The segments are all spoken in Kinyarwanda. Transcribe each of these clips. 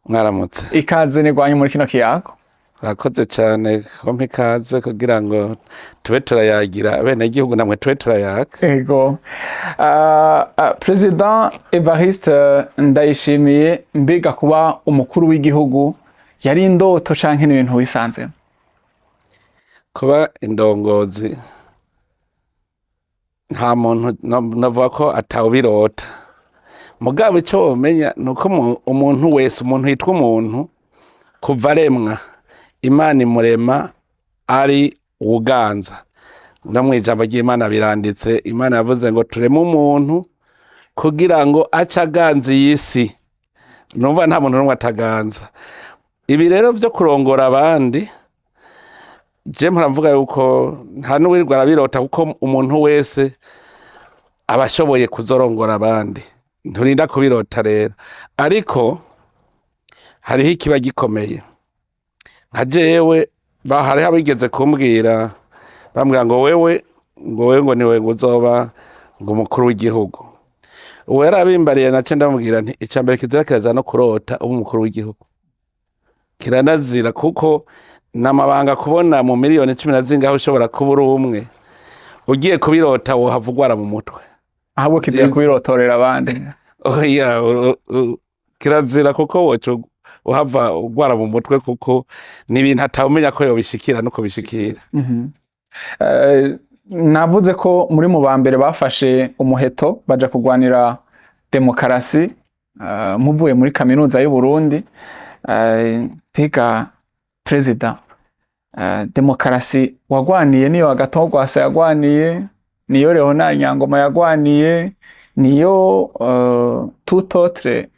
Mwaramutse. Ikaze nigwanye muri kino kiyago. Urakoze cyane kompa ikaze kugira ngo tube turayagira abenegihugu namwe tube turayaga. Ego. President Evariste Ndayishimiye, mbega kuba umukuru w'igihugu yari indoto canke n'ibintu wisanze? Kuba indongozi nta muntu navuga ko atawubirota. Mugabo icyo womenya nuko umuntu wese, umuntu yitwa umuntu kuva aremwa Imana imurema ari uganza. No mwijambo ry'Imana biranditse, Imana yavuze ngo tureme umuntu kugira ngo acaganze yisi. Numva nta muntu numwe ataganza. Ibi rero byo kurongora abandi, je mpamvuga yuko nta n'uwirwa arabirota, kuko umuntu wese abashoboye kuzorongora abandi. Nturinda kubirota rero, ariko hariho ikiba gikomeye. Nka jewe hariho abigeze kumbwira, bambwira ngo wewe ngo niwe uzoba ngo umukuru w'igihugu. Uwo yarabimbariye nace ndamubwira nti icambere kizira kiraza no kurota umukuru w'igihugu. Kiranazira kuko namabanga kubona mu miliyoni 10 na zingaho ushobora kubura umwe. Ugiye kubirota wo havugwara mu mutwe. Ahubwo kigiye kubirotorera abandi. Oya, kirazira kuko woco uhava ugwara mu mutwe, kuko n'ibintu atawumenya ko yobishikira nuko bishikira. Navuze ko muri mu bambere bafashe umuheto baja kugwanira demokarasi, muvuye muri kaminuza y'u Burundi. Pega President, demokarasi wagwaniye niyo Agatogwasa yagwaniye, niyo Leonard Nyangoma yagwaniye, niyo tout autre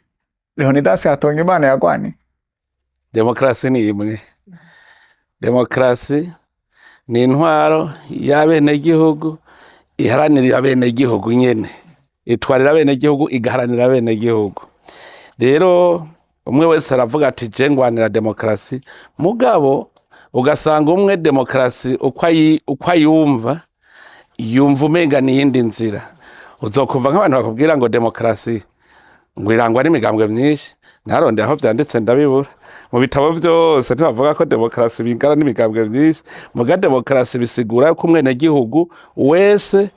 Leonidas Hatongimana yagwaniye. Demokarasi ni imwe. Demokarasi ni intwaro y'abenegihugu iharanira abenegihugu nyene, itwarira abenegihugu igaharanira abenegihugu. Rero umwe wese aravuga ati je ngwanira demokarasi, mugabo ugasanga umwe demokarasi uko ayumva umenga n'iyindi nzira. Uzokumva nk'abantu bakubwira ngo demokarasi ngo irangwa n'imigambwe myinshi. Naronde aho vyanditse ndabibura. Mu bitabo byose ntibavuga ko demokarasi bingana n'imigambwe myinshi. Muga demokarasi bisigura ko umwenegihugu wese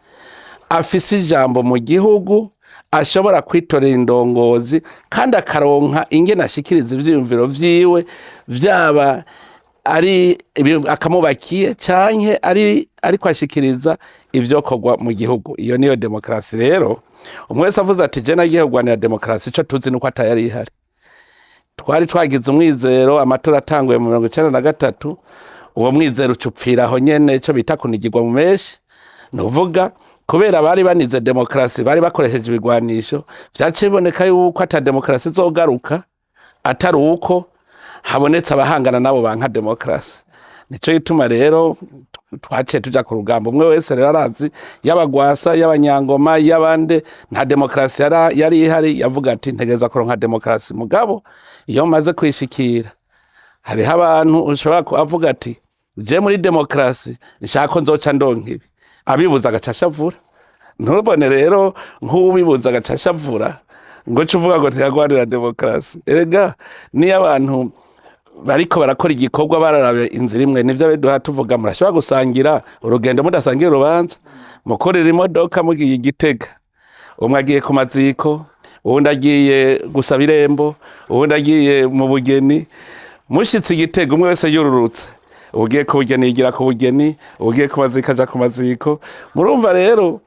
afise ijambo mu gihugu, ashobora kwitorera indongozi kandi akaronka ingene ashikiriza ivyiyumviro vyiwe, vyaba ari akamubakiye canke ari kwashikiriza ivyokorwa mu gihugu. Iyo niyo demokarasi. Rero umwe wese avuze ati je nagiye kugwanira demokarasi, ico tuzi nuko atayari ihari. Twari twagize umwizero, amatora atanguye mu 1993, uwo mwizero ucupfiraho nyene, ico bita kunigirwa mu meshi. Nuvuga kubera bari banize demokarasi, bari bakoresheje ibigwanisho, vyaciboneka yuko ata demokarasi zogaruka atari uko habonetse abahangana nabo banka demokarasi. Nico gituma rero twaciye tuja ku rugamba. Umwe wese rero arazi, y'abagwasa, y'abanyangoma, y'abande, nta demokarasi yari ihari. Yavuga ati ntegeza kuronka demokarasi. Mugabo iyo maze kwishikira, hariho abantu ushobora kuvuga ati je muri demokarasi nshaka ko nzoca ndonka ibi, abibuza agacashavura. Ntubone rero nk'ubibuza agacashavura ngo cuvuga ngo ntiyagwanira demokarasi. Erega ni abantu bariko barakora igikorwa bararabe inzira imwe. Nivyo beduha tuvuga murashobora gusangira urugendo mudasangira urubanza. Mukorera imodoka mugiye Gitega, umwe agiye ku maziko, uwundi agiye gusaba irembo, uwundi agiye mu bugeni. Mushitse Gitega umwe wese yururutse, ugiye ku bugeni yigira ku bugeni, ugiye ku maziko aja ku maziko. Murumva rero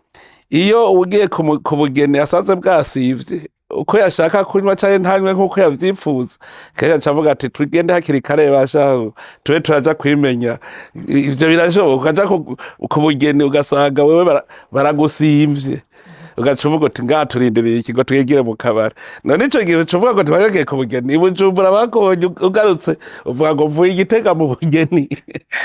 iyo ugiye ku bugeni asanze bwasivye, uko yashaka kunywa cyane ntanywe nkuko yavyifuza, kaya cavuga ati tugende hakiri kare bashaho tube turaja kwimenya. Ivyo birashoboka, ukaja ku bugeni ugasanga wewe baragusivye, ugacuvuga uti ngaha turindiriye ikigo twegire mu kabari. None ico gihe ucuvuga ngo twagiye ku bugeni, Ibujumbura bakonye ugarutse uvuga ngo mvuye Igitega mu bugeni.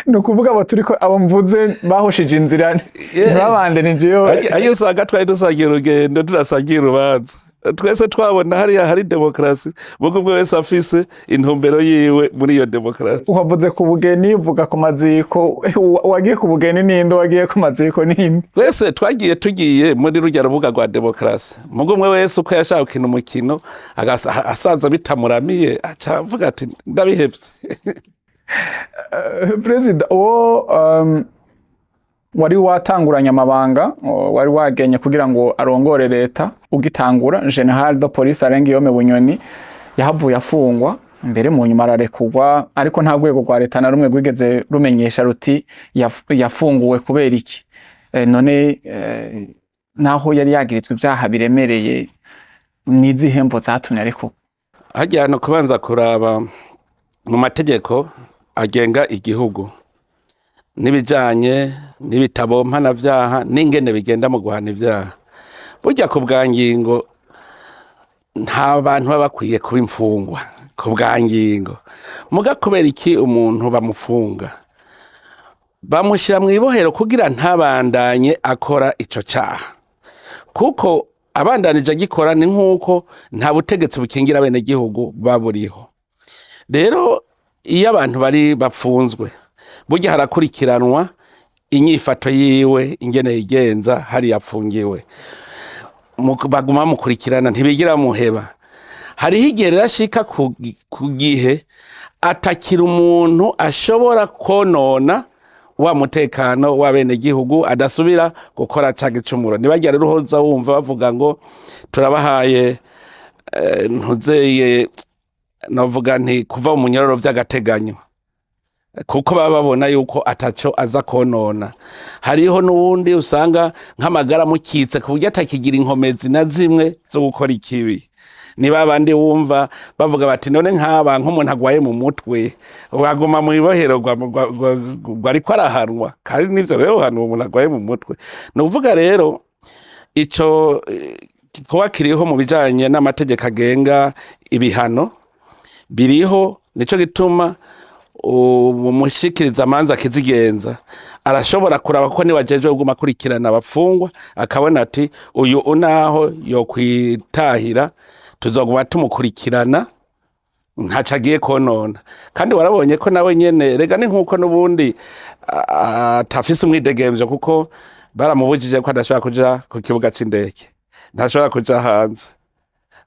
No kuvuga abo turiko abo mvuze bahoshije inzira ntibabande nijeyo. Ayo usanga twari dusangiye urugendo turasangiye urubanza. twese twabona hariya hari demokarasi mugo umwe wese afise intumbero yiwe muri iyo demokarasi. Uhavuze ku bugeni uvuga ku maziko, wagiye ku bugeni ninde, wagiye ku maziko ninde? Twese tugiye muri rujya rubuga rwa demokarasi mugo umwe wese uko yashaka gukina umukino asaza bitamuramiye aca avuga ati ndabihevye. Perezida wari watanguranye amabanga, wari wagenye kugira ngo arongore leta ugitangura, General de Police Arengiyome Bunyoni yahavuye afungwa, mbere mu nyuma ararekurwa, ariko nta rwego rwa leta na rumwe rwigeze rumenyesha ruti yafunguwe kubera iki. None naho yari yagirizwe ibyaha biremereye, n'izihe mvo zatumye arekurwa? Hajyana kubanza kuraba mu mategeko agenga igihugu n'ibijanye n'ibitabo mpanavyaha n'ingene bigenda mu guhana ivyaha. Burya ku bwa ngingo nta bantu baba bakwiye kuba imfungwa ku bwa ngingo, muga kubera iki umuntu bamufunga bamushyira mu ibohero kugira ntabandanye akora ico caha, kuko abandanije agikora ni nk'uko nta butegetsi bukingira bene gihugu baburiho. Rero iyo abantu bari bapfunzwe burya harakurikiranwa inyifato yiwe ingene yigenza hari yapfungiwe, baguma mukurikirana ntibigira muheba. Hariho igihe rero ashika ku gihe atakira umuntu ashobora konona wa mutekano wa bene gihugu, adasubira gukora ca gicumuro. Nibagira rero uhoza wumva bavuga ngo turabahaye ntuzeye navuga nti kuva mu nyororo vy'agateganyo, kuko baba babona yuko ataco aza konona. Hariho n'uwundi usanga nk'amagara mukitse ku buryo atakigira inkomezi na zimwe zo gukora ikibi. Niba bandi wumva bavuga bati none nk'aba nk'umuntu agwaye mu mutwe waguma mu ibohero ariko arahanwa, kandi nivyo rero hano umuntu agwaye mu mutwe. Nuvuga rero ico kuba kiriho mu bijanye n'amategeko agenga ibihano biriho, nico gituma umushikiriza amanza akizigenza arashobora kuraba ko niwajejwe kuguma akurikirana abapfungwa akabona ati uyu unaho yokwitahira tuzoguma tumukurikirana ntaco agiye konona. Kandi warabonye ko nawe nyene rega ni nkuko n'ubundi atafise umwidegemvyo, kuko baramubujije ko adashobora kuja ku kibuga c'indege, ntashobora kuja hanze.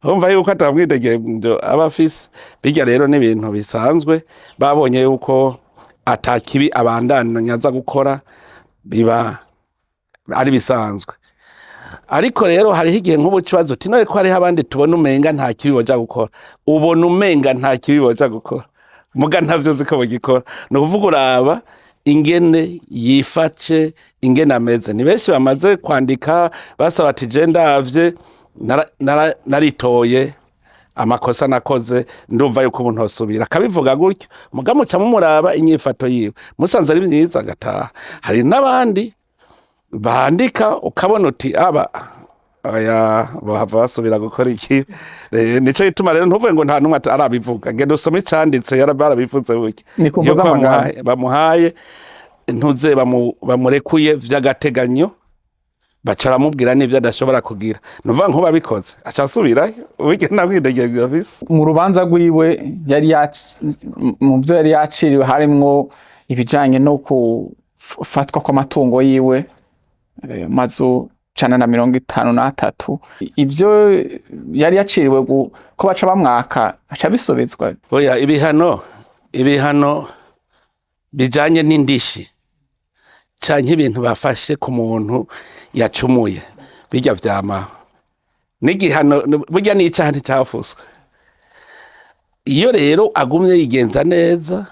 Umva yuko atamwidegemvyo aba afise. Bijya rero n'ibintu bisanzwe, babonye yuko atakibi abandanya aza gukora biba ari bisanzwe. Ariko rero hariho igihe nk'ubu kibazo uti none ko hariho abandi tubona umenga nta kibi boja gukora, ubona umenga nta kibi boja gukora muga ntavyo ziko bogikora. No kuvuga uraba ingene yiface ingene ameze. Ni benshi bamaze kwandika basaba ati je ndavye naritoye amakosa nakoze, ndumva yuko umuntu osubira akabivuga gutyo, muga muca mumuraba inyifato yiwe musanze ari myiza agataha. Hari n'abandi bandika ukabona uti aba aya bahava basubira gukora iki. Nico gituma rero ntuvuge ngo nta numwe arabivuga, genda usome icanditse yarabivuze buke yuko bamuhaye ntuze bamurekuye vy'agateganyo, baca baramubwira n'ivyo adashobora kugira. Nuvuga nkuba bikoze aca asubira wige nabwidegeye afise. Mu rubanza rwiwe yari mu byo yari yaciriwe harimwo ibijanye no kufatwa kw'amatungo yiwe mazu 153. Ivyo yari yaciriwe ko baca bamwaka aca bisubizwa. Oya, ibihano bijanye n'indishi canke ibintu bafashe ku muntu yacumuye bijya vyama n'igihano burya n'icaha nticafuswe. Iyo rero agumye yigenza neza,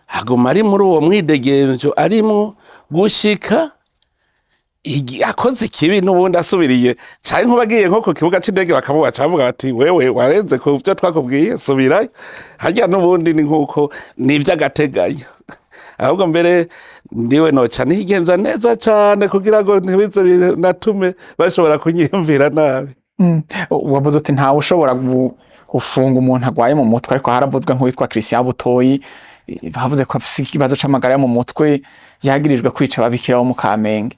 aguma ari muri uwo mwidegenzo arimwo gushika akoze ikibi n'ubundi asubiriye, canke nkubagiye nko ku kibuga c'indege bakamubaca bavuga bati wewe warenze ku vyo twakubwiye subirayo. Harya n'ubundi ni nkuko ni ivy'agateganyo. Ahubwo mbere ndiwe noca nigenza neza cane kugira ngo ntibize natume bashobora kunyiyumvira nabi. Wavuze uti ntawe ushobora gufunga umuntu agwaye mu mutwe, ariko haravuzwe nk'uwitwa Christian Butoyi bavuze ko afise ikibazo c'amagara yo mu mutwe yagirijwe kwica ababikira bo mu Kamenge.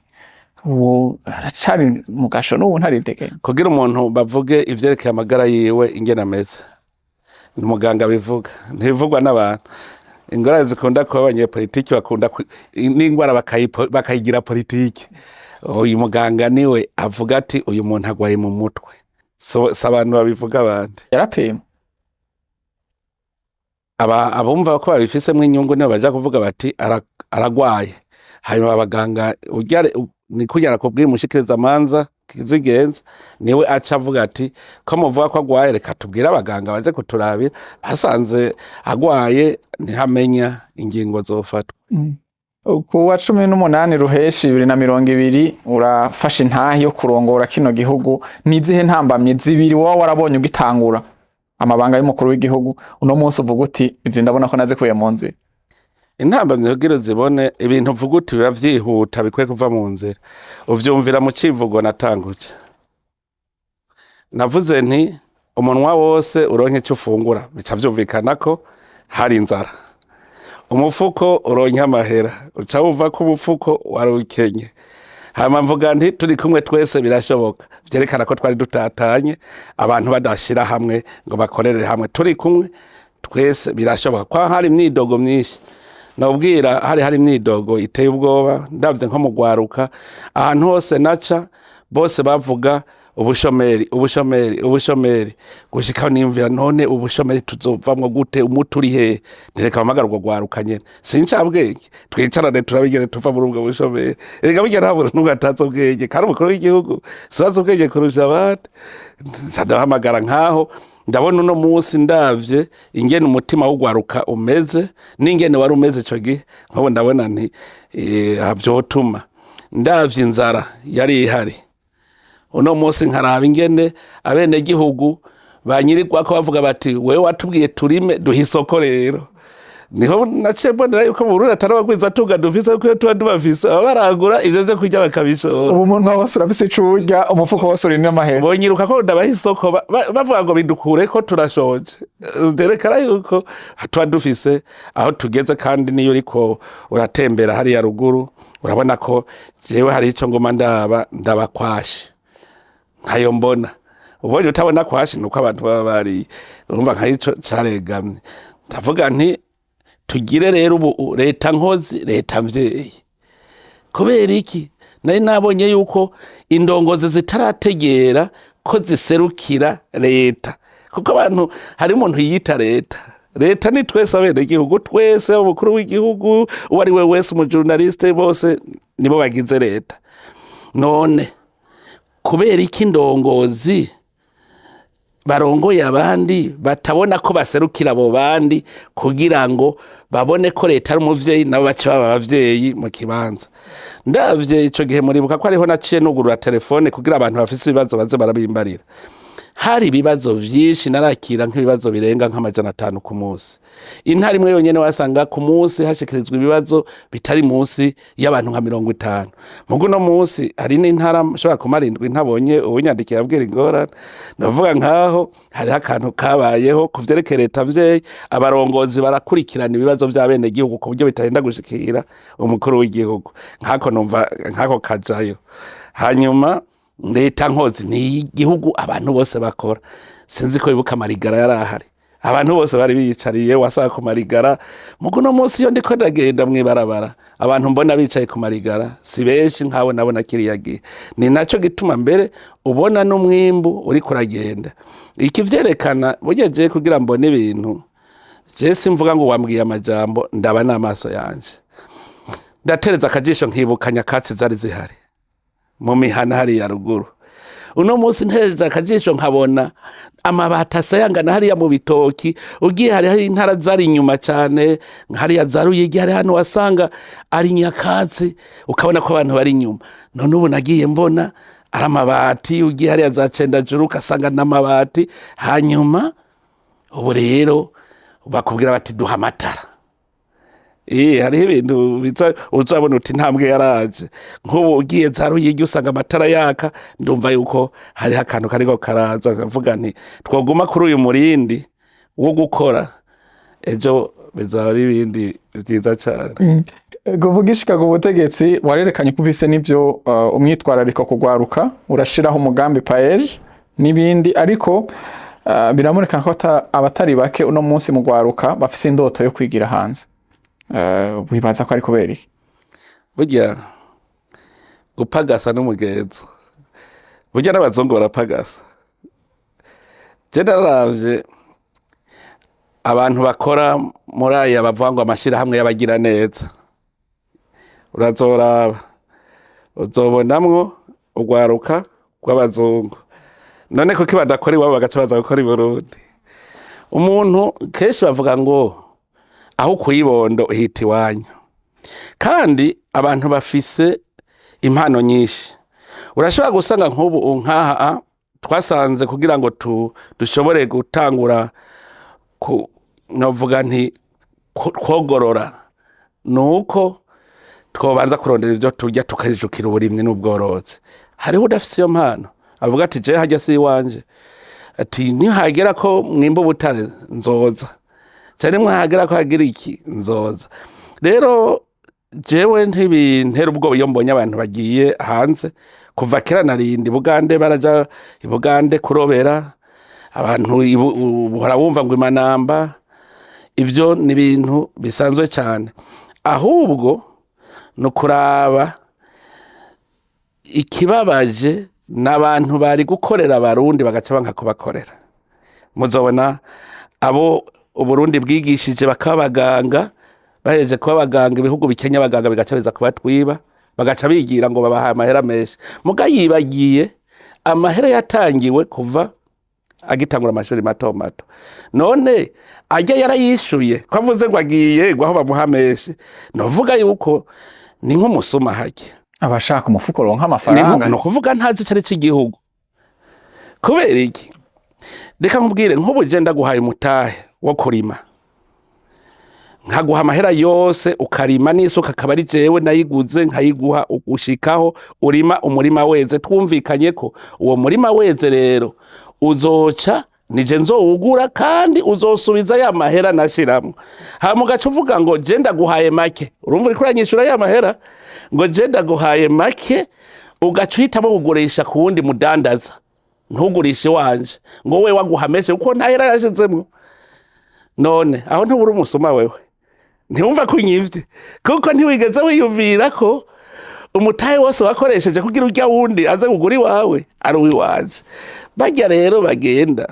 ubu aracari mu gasho n'ubu ntaritegenya. kugira umuntu bavuge ivyerekeye amagara yiwe ingene ameze ni umuganga bivuga ntibivugwa n'abantu. Ingorane zikunda kuba abanyepolitiki bakunda n'ingwara bakayigira politiki. Uyu muganga niwe avuga ati uyu muntu agwaye mu mutwe, so abantu babivuga abandi. Yarapimwe abumva ko babifisemwo inyungu nibo baja kuvuga bati aragwaye, hanyuma abaganga ni kugira kubwira umushikirizamanza kizigenza niwe aca avuga ati ko muvuga ko agwaye reka tubwire abaganga baje kuturabira, hasanze agwaye ntihamenya ingingo zofatwa. ku wa 18 Ruheshi 2020 urafashe intahe yo kurongora kino gihugu. Nizihe ntambamye zibiri wowe warabonye ugitangura amabanga y'umukuru w'igihugu uno munsi uvuga uti izi ndabona ko nazikuye mu nzira? Intambamye kugira zibone ibintu uvuga uti biba vyihuta bikwiye kuva mu nzira, uvyumvira mu civugo natanguje. Navuze nti umunwa wose uronke icyo ufungura bica vyumvikana ko hari inzara. Umufuko uronke amahera uca wumva ko umufuko warukenye. Hama mvuga nti turi kumwe twese birashoboka, vyerekana ko twari dutatanye abantu badashira hamwe ngo bakorere hamwe. Turi kumwe twese birashoboka. Kwa hari imyidogo myinshi nobwira hari imyidogo iteye ubwoba, ndavye nko mu gwaruka ahantu hose naca bose bavuga ubushomeri gushika nimvira none ubushomeri tuzovamwo gute, umuturi he ntereka amagara gwo gwaruka nyene sincabwenge twicarane turabigere tuva muri ubwo bushomeri. Erega bijya ntabura n'ugatatse ubwenge kandi umukuru w'igihugu sibaza ubwenge kurusha abandi. Ndahamagara nkaho ndabona uno munsi ndavye ingene umutima w'ugwaruka umeze n'ingene wari umeze ico gihe, nkabo ndabona nti vyotuma ndavye inzara yari ihari. Uno munsi nkaraba ingene abene gihugu banyirirwa ko bavuga bati wewe watubwiye turime duha isoko rero. Niho naciye mbonera yuko mu Burundi atarabagwiza tunga dufise ko tuba dubafise baragura ivyo vyo kurya bakabishora. Ubu umuntu wose urafise ico urya, umufuko wose uri n'amahera. Bonyiruka ko ndabaha isoko bavuga ngo bidukure ko turashoje. Derekana yuko tuba dufise aho tugeze, kandi niyo uriko uratembera hari ya ruguru urabona ko jewe hari ico ngoma ndabakwashe nkayo mbona. Ubonye utabona kwashi nuko abantu baba bari urumva nkayico caregamye. Ndavuga nti tugire rero ubu leta nkozi leta mvyeyi. Kubera iki nari nabonye yuko indongozi zitarategera ko ziserukira leta, kuko abantu hari umuntu yita leta ni twese abene igihugu twese, umukuru w'igihugu uwari we wese umujournaliste bose nibo bagize leta. None kubera iki indongozi barongoye abandi batabona ko baserukira abo bandi kugira ngo babone ko leta ari umuvyeyi nabo bace baba abavyeyi mu kibanza? Ndavye ico gihe muribuka ko ariho naciye nugurura telefone kugira abantu bafise ibibazo baze barabimbarira. Hari ibibazo vyinshi narakira nk'ibibazo birenga nk'500 ku munsi. Intara imwe yonyene wasanga ku munsi hashikirizwa ibibazo bitari munsi y'abantu nka 50. Mugo no munsi hari n'intara shobora kumarindwi ntabonye ubunyandikiye abwira ingorane. Ndavuga nkaho hari akantu kabayeho kuvyerekeye leta vyeyi, abarongozi barakurikirana ibibazo vy'abene gihugu ku buryo bitagenda gushikira umukuru w'igihugu. Nkako numva nkako kajayo. Hanyuma leta nkozi ni igihugu abantu bose bakora. Sinzi ko ibuka Marigara yarahari, abantu bose bari biyicariye wasaka ku Marigara. Mugo no munsi yo ndiko ndagenda mwibarabara abantu mbona bicaye ku Marigara si benshi nkawe nabona kiriya gihe. Ni naco gituma mbere ubona n'umwimbu uri kuragenda. Iki vyerekana bugeje kugira mbone ibintu je simvuga ngo wambwiye amajambo ndaba n'amaso yanje. Ndatereza akajisho nkibuka nyakatsi zari zihari mu mihana hari ya ruguru. Uno munsi ntereza akajisho nkabona amabata sayangana hari ya mu bitoki, ugiye hari intara zari inyuma cyane, hari ya Zaruyigi, hari hano wasanga ari nyakatsi ukabona ko abantu bari inyuma. None ubu nagiye mbona ari amabati, ugiye hari ya za Cendajuru ukasanga n'amabati. Hanyuma ubu rero bakubwira bati duha amatara. Hari ibintu uzabona uti ntambwe yaraje. Nk'ubu ugiye Zaruyigi usanga amatara yaka, ndumva yuko hari akantu kariko karaza kavuga nti twoguma kuri uyu murindi wo gukora ejo bizaba ibindi vyiza cyane. Kuvugishika ku butegetsi warerekanye ko ufise n'ivyo umwitwarariko kugwaruka urashiraho umugambi paeje n'ibindi ariko biramureka ko abatari bake uno munsi mu gwaruka bafise indoto yo kwigira hanze wibaza ko ari kubera iki? Burya gupagasa n'umugenzo, burya n'abazungu barapagasa. Je naravye abantu bakora muri aya bavangwa amashirahamwe y'abagira neza, urazoraba uzobonamwo urwaruka rw'abazungu. None kuko badakora iwabo bagaca baza gukora i Burundi. Umuntu kenshi bavuga ngo aho kuyibondo uhita iwanyu, kandi abantu bafise impano nyinshi. Urashobora gusanga nk'ubu nkaha twasanze kugira ngo dushobore gutangura novuga nti kwogorora, nuko twobanza kurondera ivyo turya tukajukira uburimyi n'ubworozi. Hariho udafise iyo mpano avuga ati je hajya si iwanje, ati nihagera ko mwimba ubutare nzoza, cyane mwahagera ko hagira iki nzoza. Rero jewe ntibintera ubwoba iyo mbonye abantu bagiye hanze. Kuva kera narindi Bugande baraja i Bugande kurobera, abantu uhora wumva ngo Imanamba. Ivyo ni ibintu bisanzwe cyane, ahubwo no kuraba ikibabaje n'abantu bari gukorera abarundi bagaca banka kubakorera. Muzobona abo Uburundi bwigishije bakabaganga, baheje kuba abaganga ibihugu bikenya abaganga bigaca biza kubatwiba, bagaca bigira ngo babaha amahera menshi. Muga yibagiye amahera yatangiwe kuva agitangura amashuri mato mato. None ajya yarayishuye ko avuze ngo agiye ngo aho bamuha menshi, novuga yuko ni nk'umusuma hake abashaka umufuko ronka amafaranga. No kuvuga ntazi cari cy'igihugu. Kubera iki? Reka nkubwire, nk'ubu je ndaguhaye umutahe wo kurima, nkaguha amahera yose ukarima n'isuka akaba ari jewe nayiguze nkayiguha ugushikaho urima umurima weze, twumvikanye ko uwo murima weze rero uzoca nije nzowugura kandi uzosubiza ya mahera nashiramwe. Hama ugaca uvuga ngo je ndaguhaye make, urumva uriko uranyishura ya mahera ngo je ndaguhaye make, ugaca uhitamo kugurisha ku wundi mudandaza, ntugurishe wanje ngo we waguhameshe kuko ntahera yashizemwo. None aho ntubura umusuma wewe, ntiwumva kunyivye kuko ntiwigeze wiyumvira ko umutahe wose wakoresheje kugira urya wundi aze kugura iwawe ari uwiwanje. Bajya rero bagenda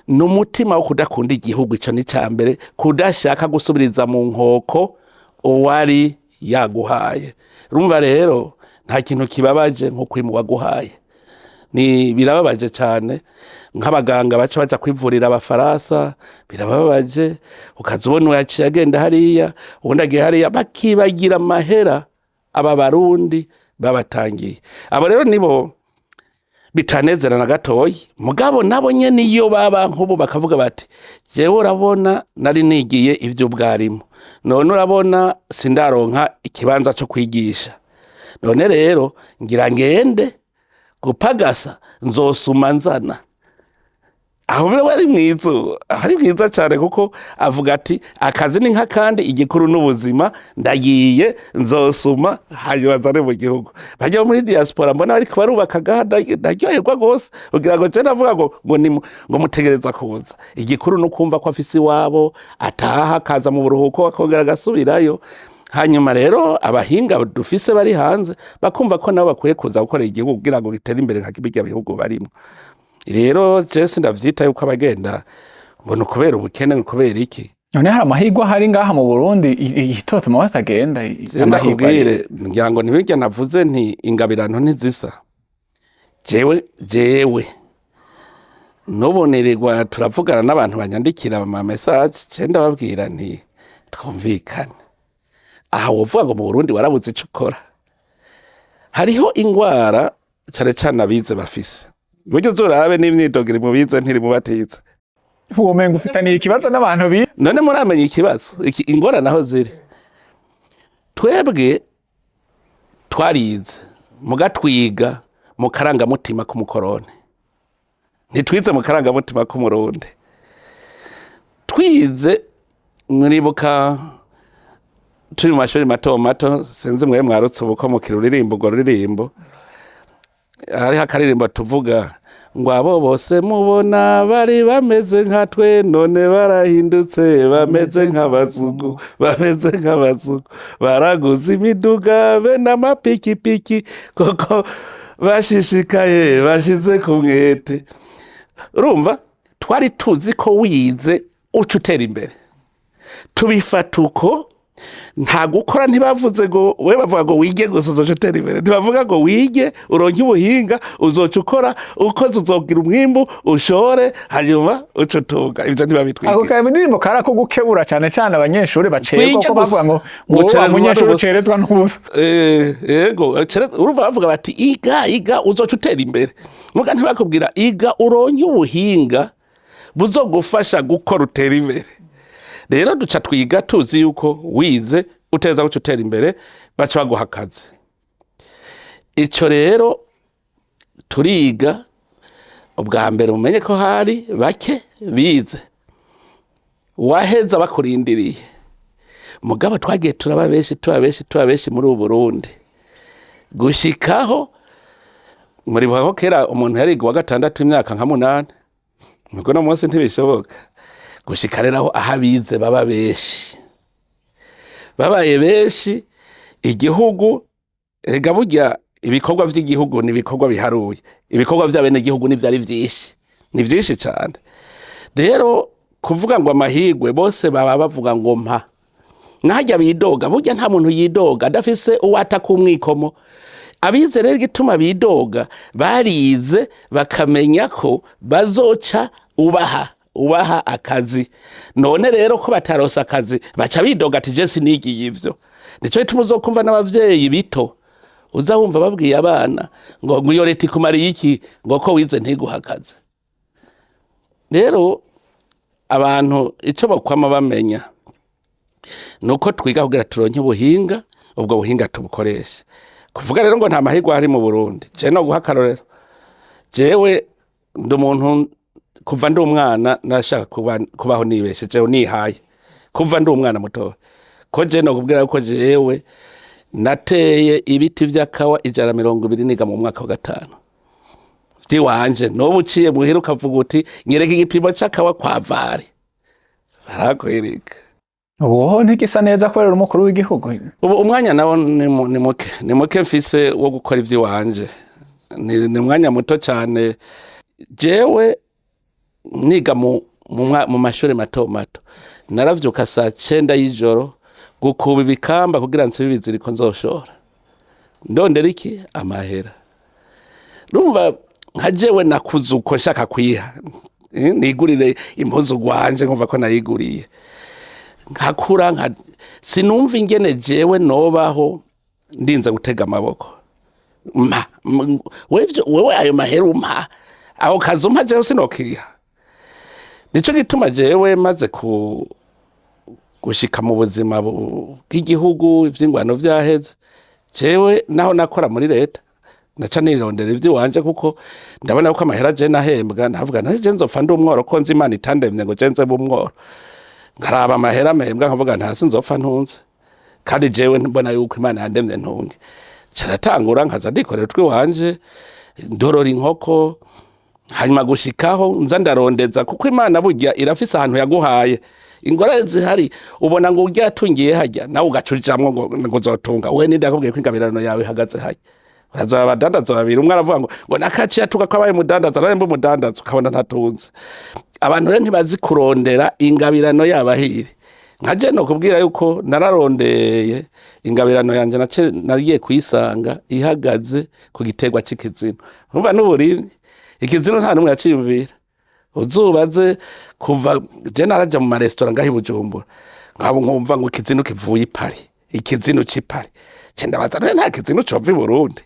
n'umutima wo kudakunda igihugu, ico ni cambere, kudashaka gusubiriza mu nkoko uwari yaguhaye. Urumva rero nta kintu kibabaje nko kwima waguhaye, ni birababaje cyane. Nk'abaganga baca baja kwivurira abafaransa birababaje, ukazubona yaciye agenda hariya ubundi agiye hariya, bakibagira amahera aba barundi babatangiye. Abo rero nibo bitanezera na gatoyi, mugabo nabo nyene iyo baba nk'ubu bakavuga bati jewe urabona nari nigiye ivyo bwarimo, none urabona sindaronka ikibanza cyo kwigisha, none rero ngira ngende gupagasa nzosuma nzana. Aho bwe ari mwiza cyane kuko avuga ati akazi ni nk'akandi, igikuru n'ubuzima, ndagiye nzosuma hanyuma zane mu gihugu. Bajya muri diaspora mbona bari kubarubaka gahanda, ndaryoherwa gose kugira ngo je navuga ngo mutegereza kuza. Igikuru no kumva ko afise iwabo, ataha akaza mu buruhuko akongera agasubirayo. Hanyuma rero abahinga dufise bari hanze bakumva ko nabo bakwiye kuza gukorera igihugu kugira ngo gitere imbere nka kibijya bihugu barimo. Rero Jesse ndavyita yuko abagenda ngo nukubera ubukene, nukubera iki? None hari amahirwe hari ngaha mu Burundi itotuma batagenda. Amahirwe ngira ngo ntibijya navuze nti ingabirano ntizisa. Jewe nobonererwa turavugana n'abantu banyandikira ama message, cenda babwira nti twumvikane. Aha wovuga ngo mu Burundi warabuze ico ukora. Hariho ingwara cyane cyane abize bafise. Buryo zorabe n'imyidogere mu bize ntiri mu batize. Uwo mengo ufitaniye ikibazo n'abantu bi. None muramenye ikibazo, ingora naho ziri. Twebwe twarize mugatwiga mu karangamutima k'umukorone, ntitwize mu karangamutima k'umurundi. Twize muribuka turi mu mashuri mato mato sinzi mwe mwarutse ubuko mu kiruririmbo urwo ruririmbo hariho akaririmbo tuvuga ngo abo bose mubona bari bameze nka twe none barahindutse bameze nk'abazungu baraguze imiduga be n'amapikipiki koko bashishikaye bashize ku mwete. Urumva twari tuzi ko wize uca utera imbere, tubifata uko nta gukora ntibavuze ngo we bavuga ngo wige gusa uzoca utera imbere, ntibavuga ngo wige uronke ubuhinga uzoca ukora ukoze uzogira umwimbu ushore hanyuma uca utunga. Ivyo ntibabitwige. Ako karirimbo karako gukebura cyane cyane abanyeshuri bacerwa ko bavuga ngo umunyeshuri ucerezwa n'ubusa. Yego urumva bavuga bati iga uzoca utera imbere, muga ntibakubwira iga uronke ubuhinga buzogufasha gukora utera imbere. Rero duca twiga tuzi yuko wize uteza guca utera imbere baca baguha akazi. Ico rero turiga ubwa mbere mumenye ko hari bake bize waheza bakurindiriye, mugabo twagiye turaba benshi muri Burundi gushikaho muri bako kera umuntu yari wa gatandatu imyaka nka 8 nuko no munsi ntibishoboka gushika rero aho ahabize baba benshi, babaye benshi igihugu ega burya ibikorwa vy'igihugu ni ibikorwa biharuye, ibikorwa vy'abene gihugu nivyari vyinshi, ni vyinshi cyane. Rero kuvuga ngo amahigwe bose baba bavuga ngo mpa nkajya bidoga, burya nta muntu yidoga adafise uwata kumwikomo. Abize rero gituma bidoga barize bakamenya ko bazoca ubaha akazi. None rero ko batarosa akazi baca bidoga ati je sinigiye ivyo. Nico gituma uzokumva n'abavyeyi bito uza wumva babwiye abana ngo iyo leta ikumariye iki ngo ko wize ntiguha akazi. Rero abantu ico bakwama bamenya nuko twiga kugira turonke ubuhinga, ubwo buhinga tubukoresha. Kuvuga rero ngo nta mahirwe ari mu Burundi, je no guha karorero, jewe ndi umuntu kuva ndi umwana nashaka kubaho nibesheje nihaye kuva ndi umwana muto, ko je no kubwira ko jewe nateye ibiti vy'akawa 120 niga mu mwaka wa 5 vyiwanje, no buciye muhira ukavuga uti nyereka igipimo c'akawa kwa Vari barakwereka. Ubu ntigisa neza kubera umukuru w'igihugu. Ubu umwanya nawo ni muke mfise wo gukora ivy'iwanje, ni umwanya muto cyane. Jewe niga mu mashuri mato mato naravyuka saa 9 y'ijoro gukuba ibikamba kugira nsibe ibiziriko nzoshora, ndondera iki amahera. Rumva nka jewe nakuze uko nshaka kwiha nigurire impuzu gwanje nkumva ko nayiguriye nkakura sinumva ingene jewe nobaho ndinze gutega amaboko. Wewe ayo mahera umpa aho kazumpa jewe sinokiha. Nico gituma jewe maze gushika mu buzima bw'igihugu ivy'ingwano vyaheze, jewe naho nakora muri leta naca nirondera ivy'iwanje kuko ndabona ko amahera je nahembwa ndavuga naje nzopfa ndi umworo ko nzi Imana itandemye ngo je nze bumworo, nkaraba amahera mpembwa nkavuga ntasi nzopfa ntunze kandi jewe mbona yuko Imana yandemye ntunge. Caratangura nkaza ndikorera twiwanje ndorora inkoko, hanyuma gushikaho nza ndarondeza kuko Imana burya irafise ahantu yaguhaye ingorane zihari. Ubona ngo urya tungiye hajya nawe ugacuricamwo ngo uzotunga, we ninde yakubwiye ko ingabirano yawe ihagaze hajya. Uraza abadandaza babiri, umwe aravuga ngo nakaciye atuka ko abaye mudandaza nawe mbe mudandaza ukabona ntatunze. Abantu rero ntibazi kurondera ingabirano yabahiri. Nkaje no kubwira yuko nararondeye ingabirano yanje nagiye kuyisanga ihagaze ku giterwa c'ikizino. Urumva n'uburimyi ikizino nta numwe yaciyumvira. Uzubaze kuva je naraja mu marestaurant ngahi Bujumbura nkabo nkumva ngo ikizino kivuye ipari, ikizino c'ipari cenda baza nta kizino cova i Burundi.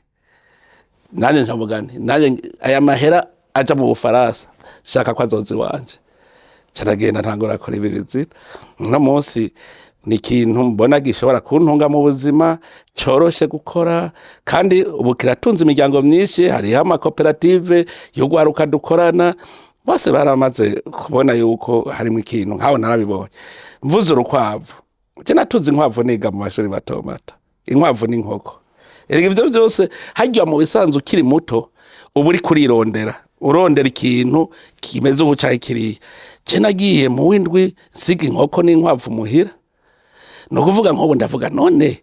Nanje njamugani nanje aya mahera aja mu Bufaransa shaka ko azozi wanje caragenda ntangora akora ibizino. No munsi ni ikintu mbona gishobora kuntunga mu buzima, coroshe gukora kandi ubu kiratunze imiryango myinshi. Hariho amakoperative yo gwaruka dukorana, bose baramaze kubona yuko harimo ikintu nkaho narabibonye. Mvuze urukwavu je natuzi inkwavu niga mu mashuri mato mato, inkwavu n'inkoko. Erega ivyo byose hajya mu bisanzwe ukiri muto uba uri kurirondera, urondera ikintu kimeze uko cyayi kiriya. Je nagiye mu windwi siga inkoko n'inkwavu muhira, no kuvuga nko ndavuga none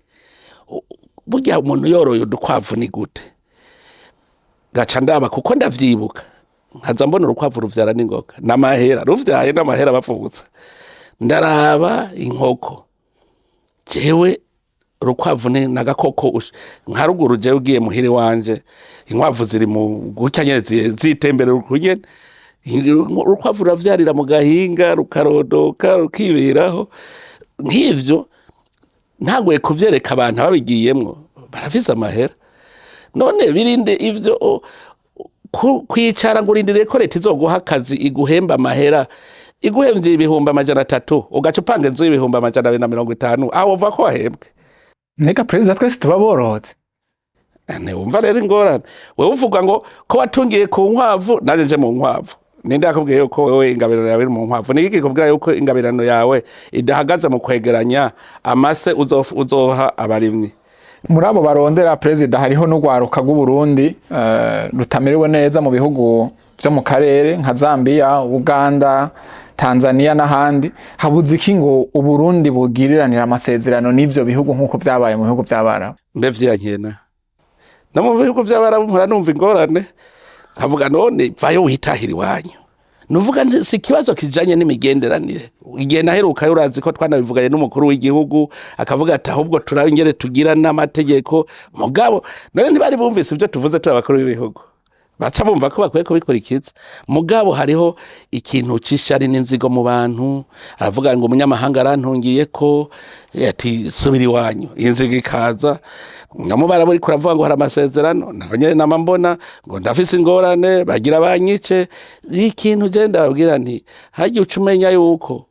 burya umuntu yoroye udukwavu ni gute, gaca ndaba kuko ndavyibuka nkaza mbona urukwavu ruvyara n'ingoga n'amahera, ruvyaye n'amahera bavutse, ndaraba inkoko jewe urukwavu ni nagakoko nka ruguru jewe ugiye muhiri wanje inkwavu ziri mu gucyanye zitembere rukunye, urukwavu ravyarira mu gahinga rukarodoka rukiberaho nk'ivyo. Ntagoye kuvyereka abantu babigiyemwo barafise amahera, none birinde ivyo kwicara ngo urindire ko leta izoguha akazi iguhemba amahera, iguhemvye ibihumbi 300 ugaca upanga inzu y'ibihumbi 250, aho uva ko wahembwe. Neka perezida twese tuba boroze. Wumva rero ingorane, wewe uvuga ngo ko watungiye ku nkwavu naje nje mu nkwavu. Ninde yakubwiye yuko wewe ingabirano yawe mu nkwavu? Ni iki kubwira yuko ingabirano yawe idahagaze mu kwegeranya amase uzoha abarimyi? Muri abo barondera perezida hariho n'ugwaruka rw'u Burundi rutamerewe neza mu bihugu byo mu karere nka Zambia, Uganda, Tanzania n'ahandi. Habuze iki ngo u Burundi bugiriranira amasezerano n'ivyo bihugu nkuko vyabaye mu bihugu by'Abarabu? Mbe vyankena no mu bihugu by'Abarabu mpora numva ingorane, havuga none vayo witahira iwanyu. Nuvuga si kibazo kijanye n'imigenderanire. Igihe naheruka urazi ko twanabivuganye n'umukuru w'igihugu akavuga ati ahubwo turabingere tugira n'amategeko, mugabo none ntibari bumvise ibyo tuvuze tw'abakuru b'ibihugu, baca bumva ko bakwiye kubikurikiza. Mugabo hariho ikintu cishari n'inzigo mu bantu, aravuga ngo umunyamahanga arantungiye ko ati subira iwanyu, inzigo ikaza ngamubara buri kuravuga ngo hari amasezerano, naho nyene nama mbona ngo ndafise ingorane bagira banyice. Ikintu je ndababwira nti haje ucumenya yuko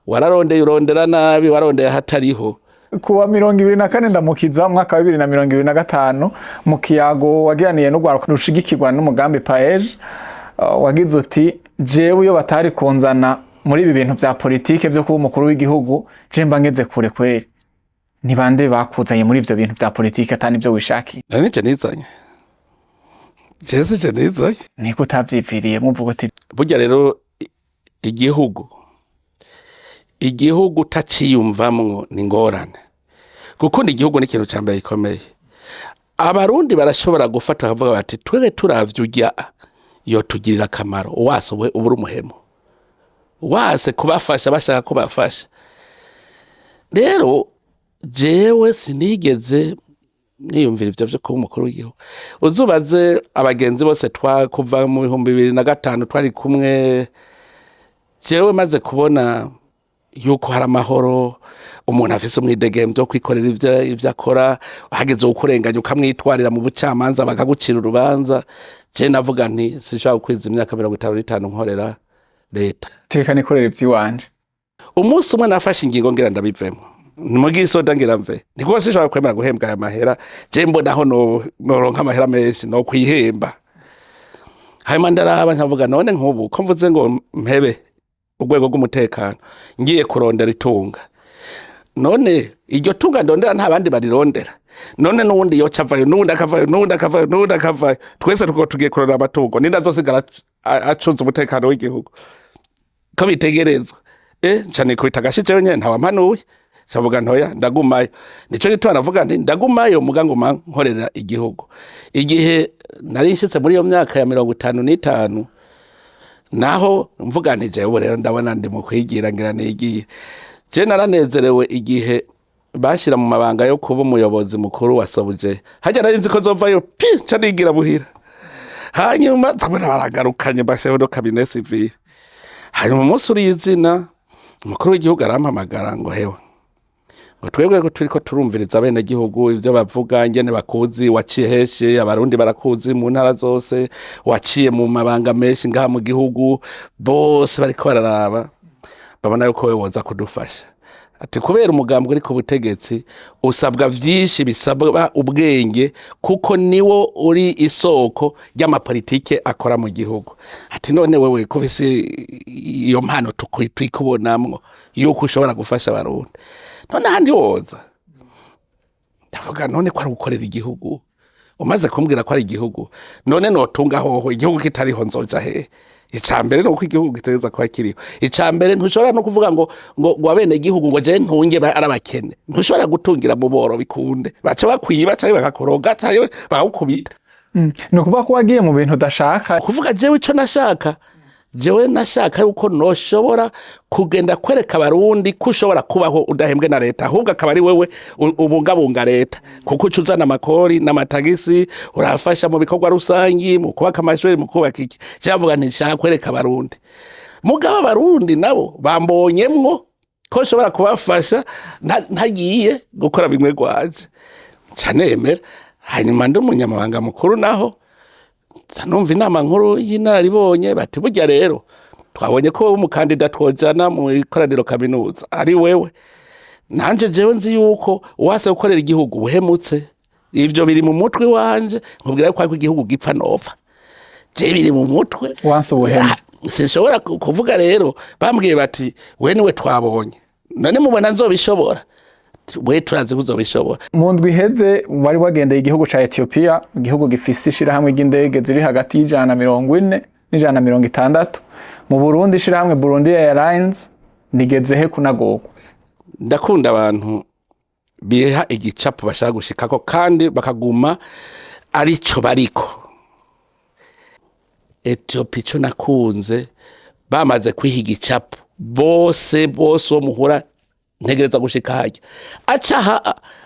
wararondeye urondera nabi, warondeye hatariho. Kuwa 24 ndamukiza mwaka wa 2025 mu kiyago wagiraniye n'ugwaruka rushigikirwa n'umugambi PAEJ, wagize uti jewe iyo batari kunzana muri ibi bintu vya politike byo kuba umukuru w'igihugu je mba ngeze kure kweri. Ni bande bakuzanye muri ivyo bintu vya politike atani byo wishaki? Nanice nizanye Jese je nizanye niko utavyiviriye muvuga uti burya rero igihugu taciyumvamwo ni ngorane. Gukunda igihugu ni ikintu cyambere gikomeye. Abarundi barashobora gufata bakavuga bati twege turavye urya yo tugirira akamaro, wase we ubura umuhemo, wase kubafasha bashaka kubafasha. Rero jewe sinigeze niyumvira ivyo vyo kuba umukuru w'igihugu. Uzubaze abagenzi bose twakuva mu 2005 twari kumwe, jewe maze kubona yuko hari amahoro, umuntu afise umwidegembyo kwikorera ivyo akora, hageze ukurenganya ukamwitwarira mu bucamanza bakagucira urubanza. Je navuga nti sinshaka kwiza imyaka 55 nkorera leta, tireka nikorera ivy'iwanje. Umunsi umwe nafashe ingingo ngira ndabivemo, mugisoda ngira mve, niko sinshaka kwemera guhembwa aya mahera. Je mbonaho noronka amahera menshi no kwihemba. Hanyuma ndaraba nkavuga none nk'ubu ko mvuze ngo mpebe urwego rw'umutekano ngiye kurondera itunga, none iryo tunga ndondera nta bandi barirondera, none nundi yo cavayo nundi akavayo twese tuko tugiye kurondera amatungo, ninda zosigara acunze umutekano w'igihugu ko bitegerezwa. Cyane kwita gashije nyene nta wampanuye, cavuga ntoya ndagumayo. Nico gitwa navuga nti ndagumayo mugango nkorera igihugu. Igihe nari nshitse muri iyo myaka ya 55 naho mvuga nti jewe rero ndabona ndi mu kwigira ngira nigiye. Je naranezerewe igihe bashira mu mabanga yo kuba umuyobozi mukuru wa Sobuje, hajya nari nzi ko zovayo ca nigira buhira. Hanyuma zabona baragarukanye basheho do cabinet civil. Hanyuma umunsi uri izina umukuru w'igihugu arampamagara ngo hewe ngo twebwe ko turiko turumviriza abene gihugu ivyo bavuga ngene bakuzi, waciye heshe abarundi barakuzi mu ntara zose, waciye mu mabanga menshi ngaha mu gihugu, bose bariko bararaba babona yuko wewe woza kudufasha. Ati kubera umugambwe uri ku butegetsi usabwa vyinshi bisabwa ubwenge kuko niwo uri isoko ry'amapolitike akora mu gihugu. Ati none wewe kufise iyo mpano twikubonamwo yuko ushobora gufasha abarundi. none ahandi woza ndavuga none ko ari gukorera igihugu umaze kumbwira ko ari igihugu none notunga hoho igihugu kitariho nzoja he icambere nuko igihugu giteza kuba kiriho icambere ntushobora no kuvuga ngo abene igihugu ngo je ntunge arabakene ntushobora gutungira mu boro bikunde baca bakwiba cyangwa bakakoroga cyangwa bakukubita no kuba ko wagiye mu bintu udashaka kuvuga jewe ico nashaka jewe nashaka yuko noshobora kugenda kwereka abarundi ko ushobora kubaho udahembwe na leta ahubwo akaba ari wewe ubungabunga leta kuko ucuzana amakori n'amatagisi urafasha mu bikorwa rusangi mu kubaka amashuri mu kubaka iki cyavuga ntishaka kwereka abarundi mugabo abarundi nabo bambonyemwo ko ushobora kubafasha ntagiye gukora bimwe gwaje canemera hanyuma ndi umunyamabanga mukuru naho numva inama nkuru y'inararibonye bati burya rero twabonye ko umukandida twojana mu ikoraniro kaminuza ari wewe nanje jewe nzi yuko uwase gukorera igihugu buhemutse ivyo biri mu mutwe wanje nkubwira yuko igihugu gipfa nopfa je biri mu mutwe wanse ubuhemu sinshobora kuvuga rero bambwiye bati we niwe twabonye none mubona nzobishobora we turazi kuzobishobora mu ndwi iheze wari wagendeye igihugu ca Ethiopia igihugu gifise ishirahamwe ry'indege ziri hagati y'140 n'160 mu Burundi ishirahamwe Burundi Airlines nigeze he kunagorwa ndakunda abantu biha igicapo bashaka gushikako kandi bakaguma arico bariko Ethiopia cyo nakunze bamaze kwiha igicapo bose wo muhura ntegereza gushika hajya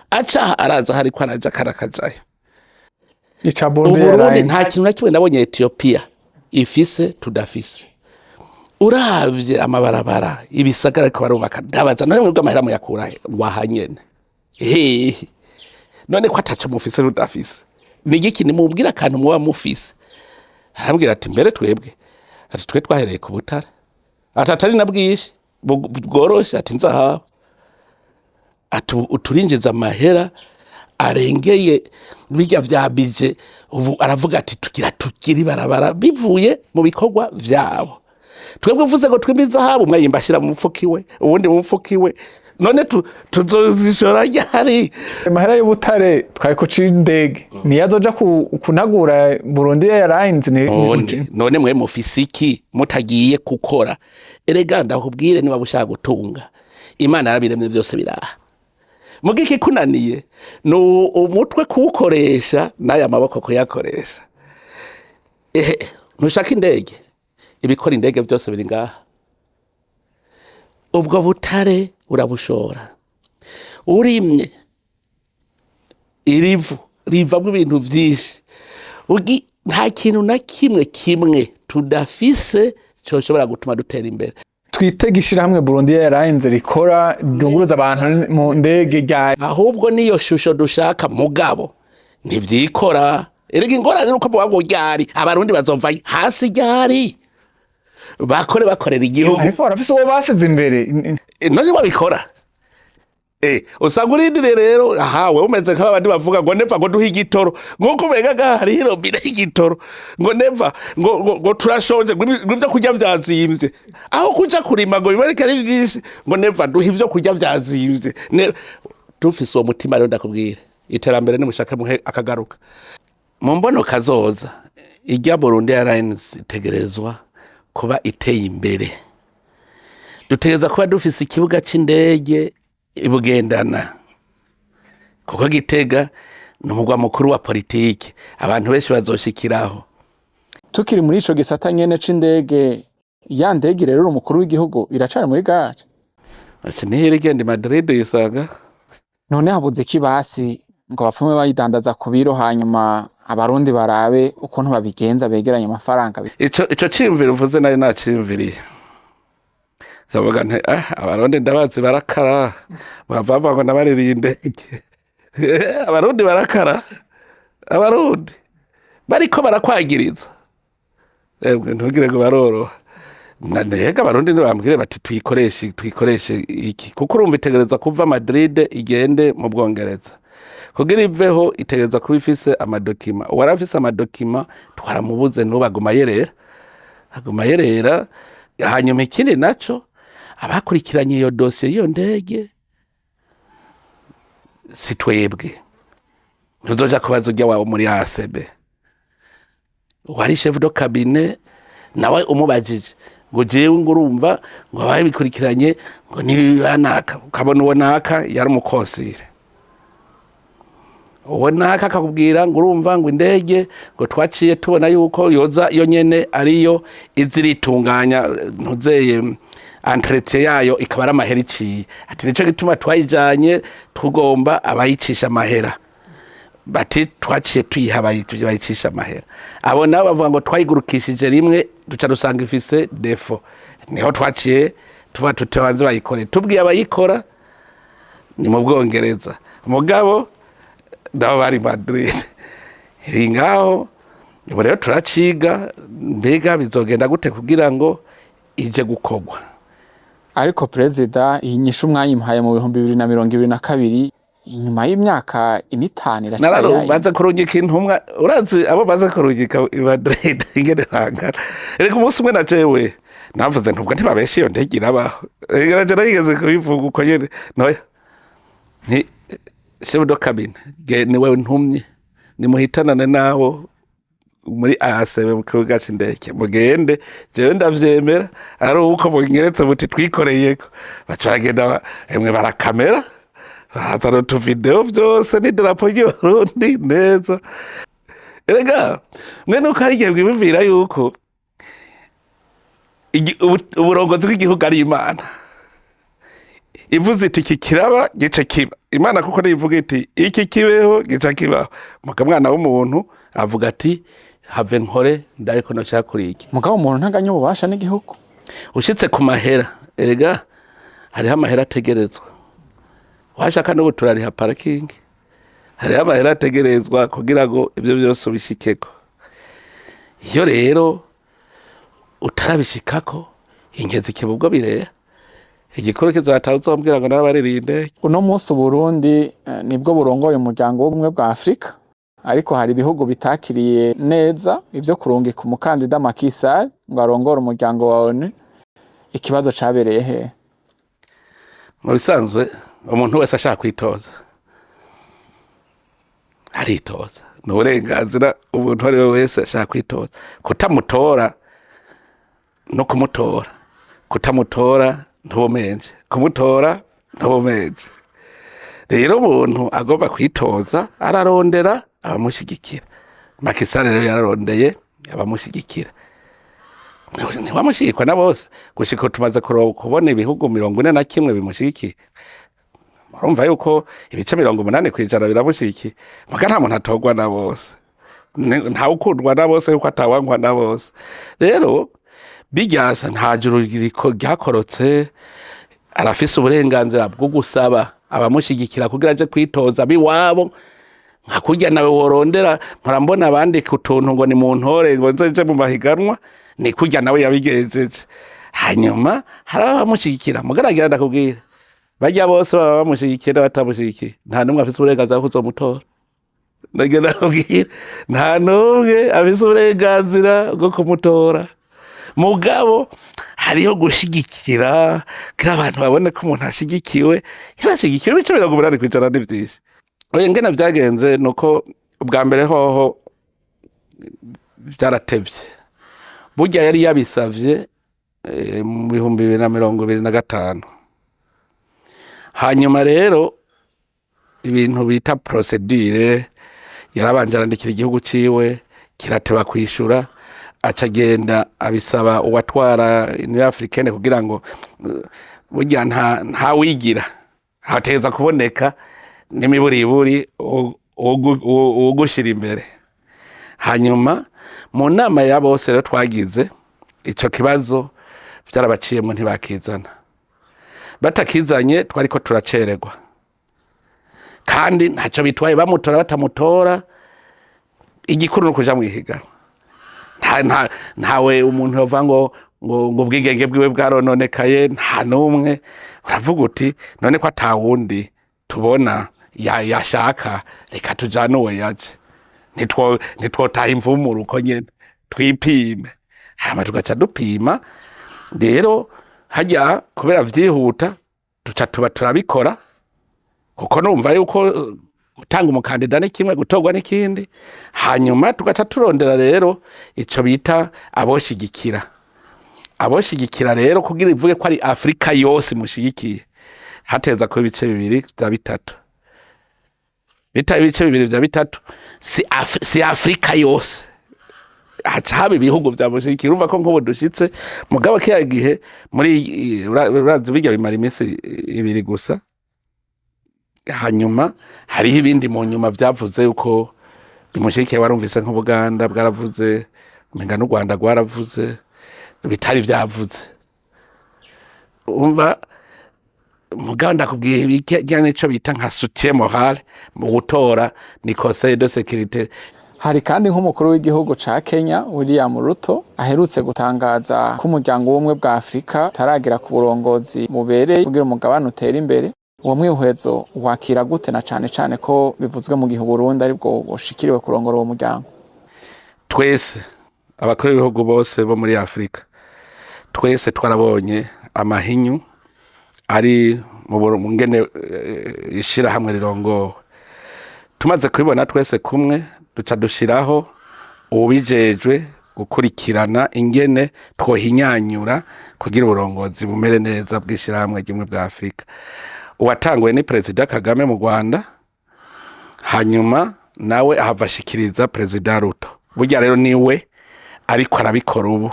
acaha araza hari ko araja karakajayo ica Burundi Burundi nta kintu na kimwe nabonye Ethiopia ifise tudafise uravye amabarabara ibisagara ko barubaka ndabaza none mwebwe amahera mu yakurahe wahanyene none ko ataco mufise tudafise ni giki nimubwira kantu muba mufise arambwira ati mbere twebwe ati twe twahereye ku butare atatari nabwishi bworoshe ati nzaha uturinjiza amahera arengeye bijya vyabije ubu aravuga ati tukiri barabara bivuye mu bikorwa vyabo twebwe uvuze ngo twimbiza habo mwayimba shira mu mfukiwe ubundi mu mfukiwe none tuzozishora ryari amahera y'ubutare twari ku cindege niyazoja kunagura Burundi Airlines none mwe mufisiki mutagiye gukora erega ndakubwire niba bushaka gutunga Imana yarabiremye byose biraha mugiki kunaniye no umutwe kuwukoresha n'aya maboko kuyakoresha ntushaka indege ibikora indege byose biri ngaha ubwo butare urabushora urimye irivu rivamwe ibintu vyinshi nta kintu na kimwe tudafise cyoshobora gutuma dutera imbere twitega ishirahamwe Burundi Airlines rikora ryunguruza abantu mu ndege ryari ahubwo niyo shusho dushaka mugabo ntivyikora erega ingorane nuko bwabo ryari abarundi bazova hasi ryari bakorera igihugu ariko barafise uwo basize imbere none babikora usanga urindire rero ahawe umeze nk'abandi bavuga ngo neva ngo duhe igitoro nk'uko bega hari hirobine y'igitoro ngo neva ngo turashonje ivyo kurya vyazimvye aho kuja kurima ngo bibareke ari byinshi ngo neva duhe ivyo kurya vyazimvye dufise uwo mutima rero ndakubwira iterambere nimushaka muhe akagaruka mu mbono kazoza irya Burundi Airlines itegerezwa kuba iteye imbere dutegereza kuba dufise ikibuga c'indege ibugendana kuko Gitega n'umugwa mukuru wa politike abantu benshi bazoshikiraho tukiri muri ico gisata nyene c'indege ya ndege rero umukuru w'igihugu iracari muri gare ati nihirigende Madrid yisanga none habuze kibasi ngo bapfume bayidandaza ku biro hanyuma abarundi barabe ukuntu babigenza begeranya amafaranga ico cimvira uvuze nayo nacimviriye zavuga nti abarundi ndabazi barakara bavava ngo nabaririnde abarundi barakara abarundi bariko barakwagiriza ntugire ngo baroroha nandega abarundi ntibambwire bati twikoreshe iki kuko urumva itegereza kuva Madrid igende mu Bwongereza kugira iveho itegereza kuba ifise amadokima warafise amadokima twaramubuze n'ubaguma yerera hanyuma ikindi naco abakurikiranye iyo dosiye iyo ndege si twebwe ntuzoja kubaza urya wawe muri ACB wari chef de cabinet nawe umubajije ngo jewe ngo urumva ngo abaye bikurikiranye ngo ni banaka ukabona uwo naka yari umukonsire uwo naka akakubwira ngo urumva ngo indege ngo twaciye tubona yuko yoza iyo nyene ariyo iziritunganya ntuzeye entretien yayo ikaba ari amahera iciye ati nico gituma twayijanye tugomba abayicisha amahera bati twaciye tuyiha bayicisha amahera abo nabo bavuga ngo twayigurukishije rimwe duca rusanga ifise defo niho twaciye tuva tutabanze bayikore tubwiye abayikora ni mu Bwongereza mugabo ndabo bari Madrid ringaho ubu rero turaciga mbega bizogenda gute kugira ngo ije gukogwa. Ariko perezida iyi nyishu mwayimpaye mu 2022 inyuma y'imyaka 5 iracyaye baza kurungika intumwa urazi abo baza kurungika i Madrid ingene hangara reka umunsi umwe nacewe navuze ntubwo ntibabeshe iyo ndege irabaho rero yigeze kubivuga uko nyene noya ni chef de cabinet niwe ntumye nimuhitanane nawo muri ACB mu kibuga c'indege mugende jewe ndavyemera ari uko bongeretse buti twikoreyeko bacagenda emwe barakamera hazana tu video vyose ni drapo y'Uburundi neza erega mwe nuko harigiye bwibivira yuko uburongozi bw'igihugu ari Imana ivuze iti iki kiraba gice kiba Imana kuko nivuga iti iki kibeho gice kibaho mukamwana w'umuntu avuga ati have nkore ndayiko no cyakuriki mugabo umuntu ntaganya ububasha n'igihugu ushitse ku mahera erega hariho amahera ategerezwa washaka no guturariha parking hariho amahera ategerezwa kugira ngo ivyo byose bishikeko iyo rero utarabishikako ingezi kibubwo bireya igikoro kizataho uzombwira ngo narabaririnde uno munsi Burundi nibwo burongoye umuryango w'ubumwe bwa Afrika ariko hari ibihugu bitakiriye neza ivyo kurungika umukandida Macky Sall ngo arongore umuryango wa ONU ikibazo cabereye he mu bisanzwe umuntu wese ashaka kwitoza aritoza n'uburenganzira umuntu ari we wese ashaka kwitoza kutamutora no kumutora kutamutora ntubumenje kumutora ntubumenje rero umuntu agomba kwitoza ararondera abamushigikira Macky Sall rero yararondeye abamushigikira ntiwamushigikwa na bose gushika tumaze kubona ibihugu 41 bimushigikiye urumva yuko ibice 80% biramushigikiye muga nta muntu atogwa na bose nta ukundwa na bose yuko atawangwa na bose rero bigyasa nta juru ryakorotse arafise uburenganzira bwo gusaba abamushigikira kugira aje kwitoza biwabo nkakurya nawe worondera murambona abandi kutuntu ngo ni mu ntore ngo nzeje mu mahiganwa ni kurya nawe yabigejeje hanyuma harabamushigikira mugaragira ndakubwira bajya bose baba bamushigikira batamushigikira nta numwe afise uburenganzira bwo kuzomutora ndagenda kubwira nta numwe afise uburenganzira bwo kumutora mugabo hariho gushigikira kira abantu babone ko umuntu ashigikiwe yarashigikiwe bice 80% n'ivyinshi ngena vyagenze nuko ubwa mbere hoho vyaratevye burya yari yabisavye mu 2025 hanyuma rero ibintu bita procedure yarabanje arandikira igihugu ciwe kirateba kwishura acagenda abisaba uwatwara Union Africaine kugira ngo burya nta wigira hateza kuboneka n'imiburiburi ugushira imbere hanyuma mu nama ya bose rero twagize ico kibazo vyarabaciyemo ntibakizana batakizanye twariko turacererwa kandi ntaco bitwaye bamutora batamutora igikuru no kuja mwihiganwa ntawe umuntu yova ngo ubwigenge bwiwe bwarononekaye nta numwe uravuga uti none ko atawundi tubona yashaka reka tujane uwo yaje nitwotaha imvumuru uko nyene twipime hama tugaca dupima rero hajya kubera vyihuta tuca tuba turabikora kuko numva yuko gutanga umukandida ni kimwe gutorwa n'ikindi, hanyuma tugaca turondera rero ico bita aboshigikira rero kugira ivuge ko ari Afrika yose mushigikiye, hateza ko ibice bibiri vya bitatu, ibice bibiri vya bitatu si Afrika yose, haca haba ibihugu vya mushigikiye. Urumva ko nk'ubu dushitse mugabo kiya gihe muri urazi bijya bimara iminsi ibiri gusa, hanyuma hariho ibindi mu nyuma vyavuze yuko bimushigikiye. Warumvise nk'Ubuganda bwaravuze, umenga n'u Rwanda rwaravuze, bitari vyavuze. Umva mugabo ndakubwiye ibijyanye n'ico bita nka soutien moral mu gutora ni Conseil de Sécurité. Hari kandi nk'umukuru w'igihugu ca Kenya William Ruto aherutse gutangaza ko umuryango w'ubumwe bwa Afrika taragera ku burongozi bubereye kugira umugabane utera imbere. Uwo mwihwezo wakira gute, na cane ko bivuzwe mu gihe Burundi aribwo bushikiriwe kurongora uwo muryango? Twese abakuru b'ibihugu bose bo muri Afrika, twese twarabonye amahinyu ari mu ngene ishirahamwe rirongowe. Tumaze kubibona twese kumwe, duca dushiraho ubijejwe gukurikirana ingene twohinyanyura kugira uburongozi bumere neza bw'ishirahamwe ry'ubumwe bwa Afrika. Uwatanguye ni President Kagame mu Rwanda, hanyuma nawe ahavashikiriza President Ruto. Burya rero niwe ariko arabikora ubu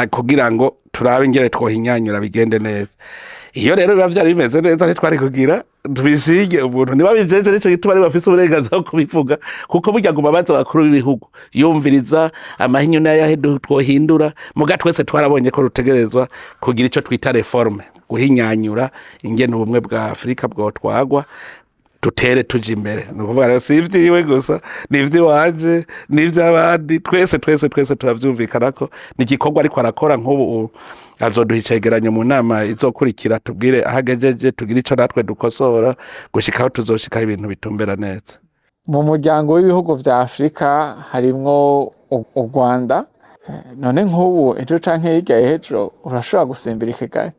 kugira ngo turabe ingene twohinyanyura bigende neza. Iyo rero biba vyari bimeze neza ntitwari kugira tubishige umuntu niba bijeje nico gituma ari bafise uburenganzira bwo kubivuga, kuko burya guma baza bakuru b'ibihugu yumviriza amahinyu n'ayahe twohindura. Muga twese twarabonye ko rutegerezwa kugira ico twita reforme, guhinyanyura ingene ubumwe bwa Afrika bwotwagwa tutere tuje imbere. Nukuvuga rero si ivyiwe gusa, ni ivy'iwanje, ni ivy'abandi, twese turavyumvikana ko ni igikorwa ariko arakora. Nk'ubu azoduha icegeranyo mu nama izokurikira, tubwire ahagejeje, tugire ico natwe dukosora gushikaho tuzoshikaho ibintu bitumbera neza. Mu muryango w'ibihugu vya Afrika harimwo u Rwanda, none nk'ubu ejo canke hirya y'ejo urashobora gusimbira Kigali?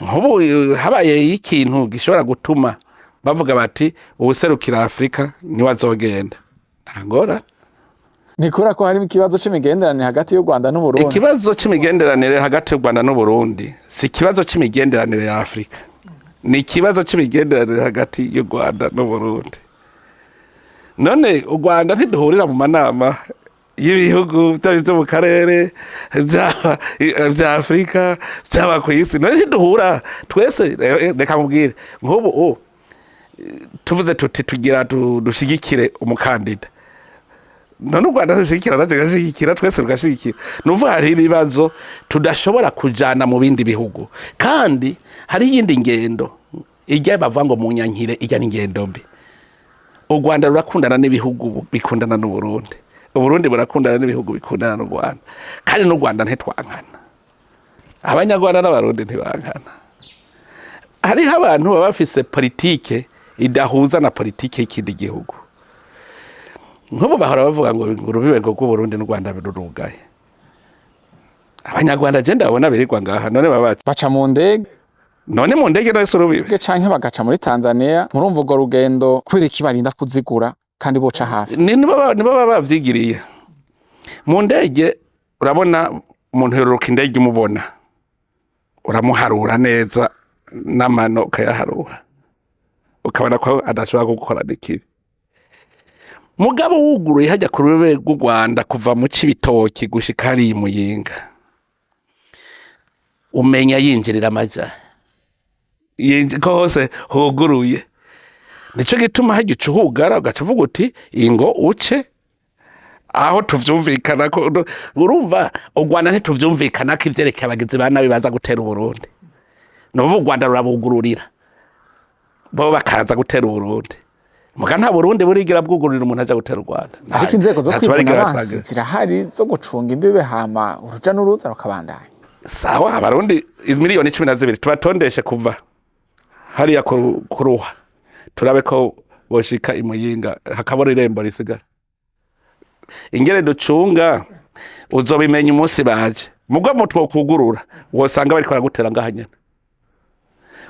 Nk'ubu habaye ikintu gishobora gutuma bavuga bati uwuserukira Afrika niwe azogenda, ntangora. Nikura ko harimo ikibazo c'imigenderanire hagati y'u Rwanda n'u Burundi. Ikibazo c'imigenderanire hagati y'u Rwanda n'u Burundi si ikibazo c'imigenderanire ya Afrika, ni ikibazo c'imigenderanire hagati y'u Rwanda n'u Burundi. None u Rwanda ntiduhurira mu manama y'ibihugu byo mu karere vya Afrika cyangwa ku isi? None ntiduhura twese? Reka mubwire nk'ubu tuvuze tuti tugira dushigikire umukandida, none u Rwanda rushigikira natwe gashigikira, twese rugashigikira. Nuvuga hari ibibazo tudashobora kujana mu bindi bihugu, kandi hari yindi ngendo ijya bavuga ngo mu nyankire ijya n'ingendo mbi. U Rwanda rurakundana n'ibihugu bikundana n'u Burundi, u Burundi burakundana n'ibihugu bikundana n'u Rwanda, kandi n'u Rwanda ntitwankana, abanyarwanda n'abarundi ntibangana. Hariho abantu baba bafise politike idahuza na politike y'ikindi gihugu. Nk'ubu bahora bavuga ngo urubibe ngo rw'Uburundi n'u Rwanda birurugaye. Abanyarwanda je ndabona birirwa ngaha, none baca mu ndege, none mu ndege no surubibe canke bagaca muri Tanzania. Murumva urwo rugendo kubera iki barinda kuzigura kandi boca hafi? Nibo baba bavyigiriye. Mu ndege urabona umuntu yoruka indege umubona, uramuharura neza n'amano ukayaharura, ukabona ko adashobora gukora n'ikibi. Mugabo wuguruye hajya ku rubebe rw'u Rwanda kuva mu Cibitoki gushika hari Muyinga, umenya yinjirira amaja ko hose huguruye. Nico gituma hajya ucuhugara ugaca uvuga uti ingo uce aho tuvyumvikana ko. Urumva u Rwanda ntituvyumvikana ko ivyerekeye abagizi ba nabi baza gutera u Burundi, n'ubu u Rwanda rurabugururira bo bakaza gutera u Burundi. Muga nta Burundi burigira bwugururira umuntu aja gutera u Rwanda. Ariko inzego zo kwivuna abansi zirahari zo gucunga imbibe, hama uruja n'uruza rukabandanya. Sawa, abarundi miliyoni 12 tubatondeshe kuva hariya kuruha, turabe ko boshika imuyinga hakabora irembo risigara. Ingere ducunga uzobimenya umunsi baje. Mugabo mutwo kugurura wosanga bari kwagutera ngahanyana.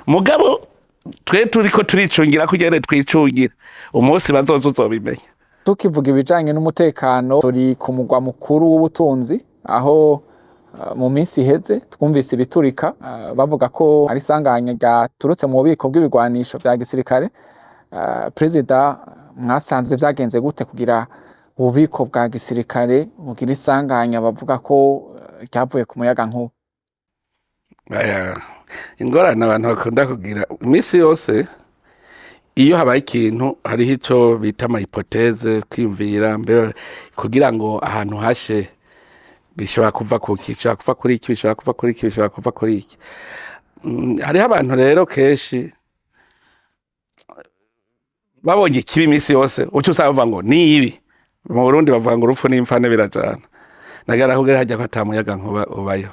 Mugabo twe turiko turicungira kugira twicungira umunsi bazoza uzobimenya. Tukivuga ibijanye n'umutekano turi ku mugwa mukuru w'ubutunzi aho mu minsi iheze twumvise ibiturika bavuga ko ari isanganya ryaturutse mu bubiko bw'ibigwanisho vya gisirikare. Perezida mwasanze vyagenze gute kugira ububiko bwa gisirikare bugira isanganya bavuga ko ryavuye ku muyaga nkuba? Ingorane abantu bakunda kugira iminsi yose iyo habaye ikintu hariho ico bita ama hypothèse kwiyumvira mbere kugira ngo ahantu hashe bishobora kuva kuki, bishobora kuva kuri iki, bishobora kuva kuri iki, bishobora kuva kuri iki. Hariho abantu rero kenshi babonye ikibi iminsi yose uco usanga bavuga ngo ni ibi. Mu Burundi bavuga ngo urupfu n'imfane birajana. Nagara kugira hajya ko atamuyaga nkuba ubayo.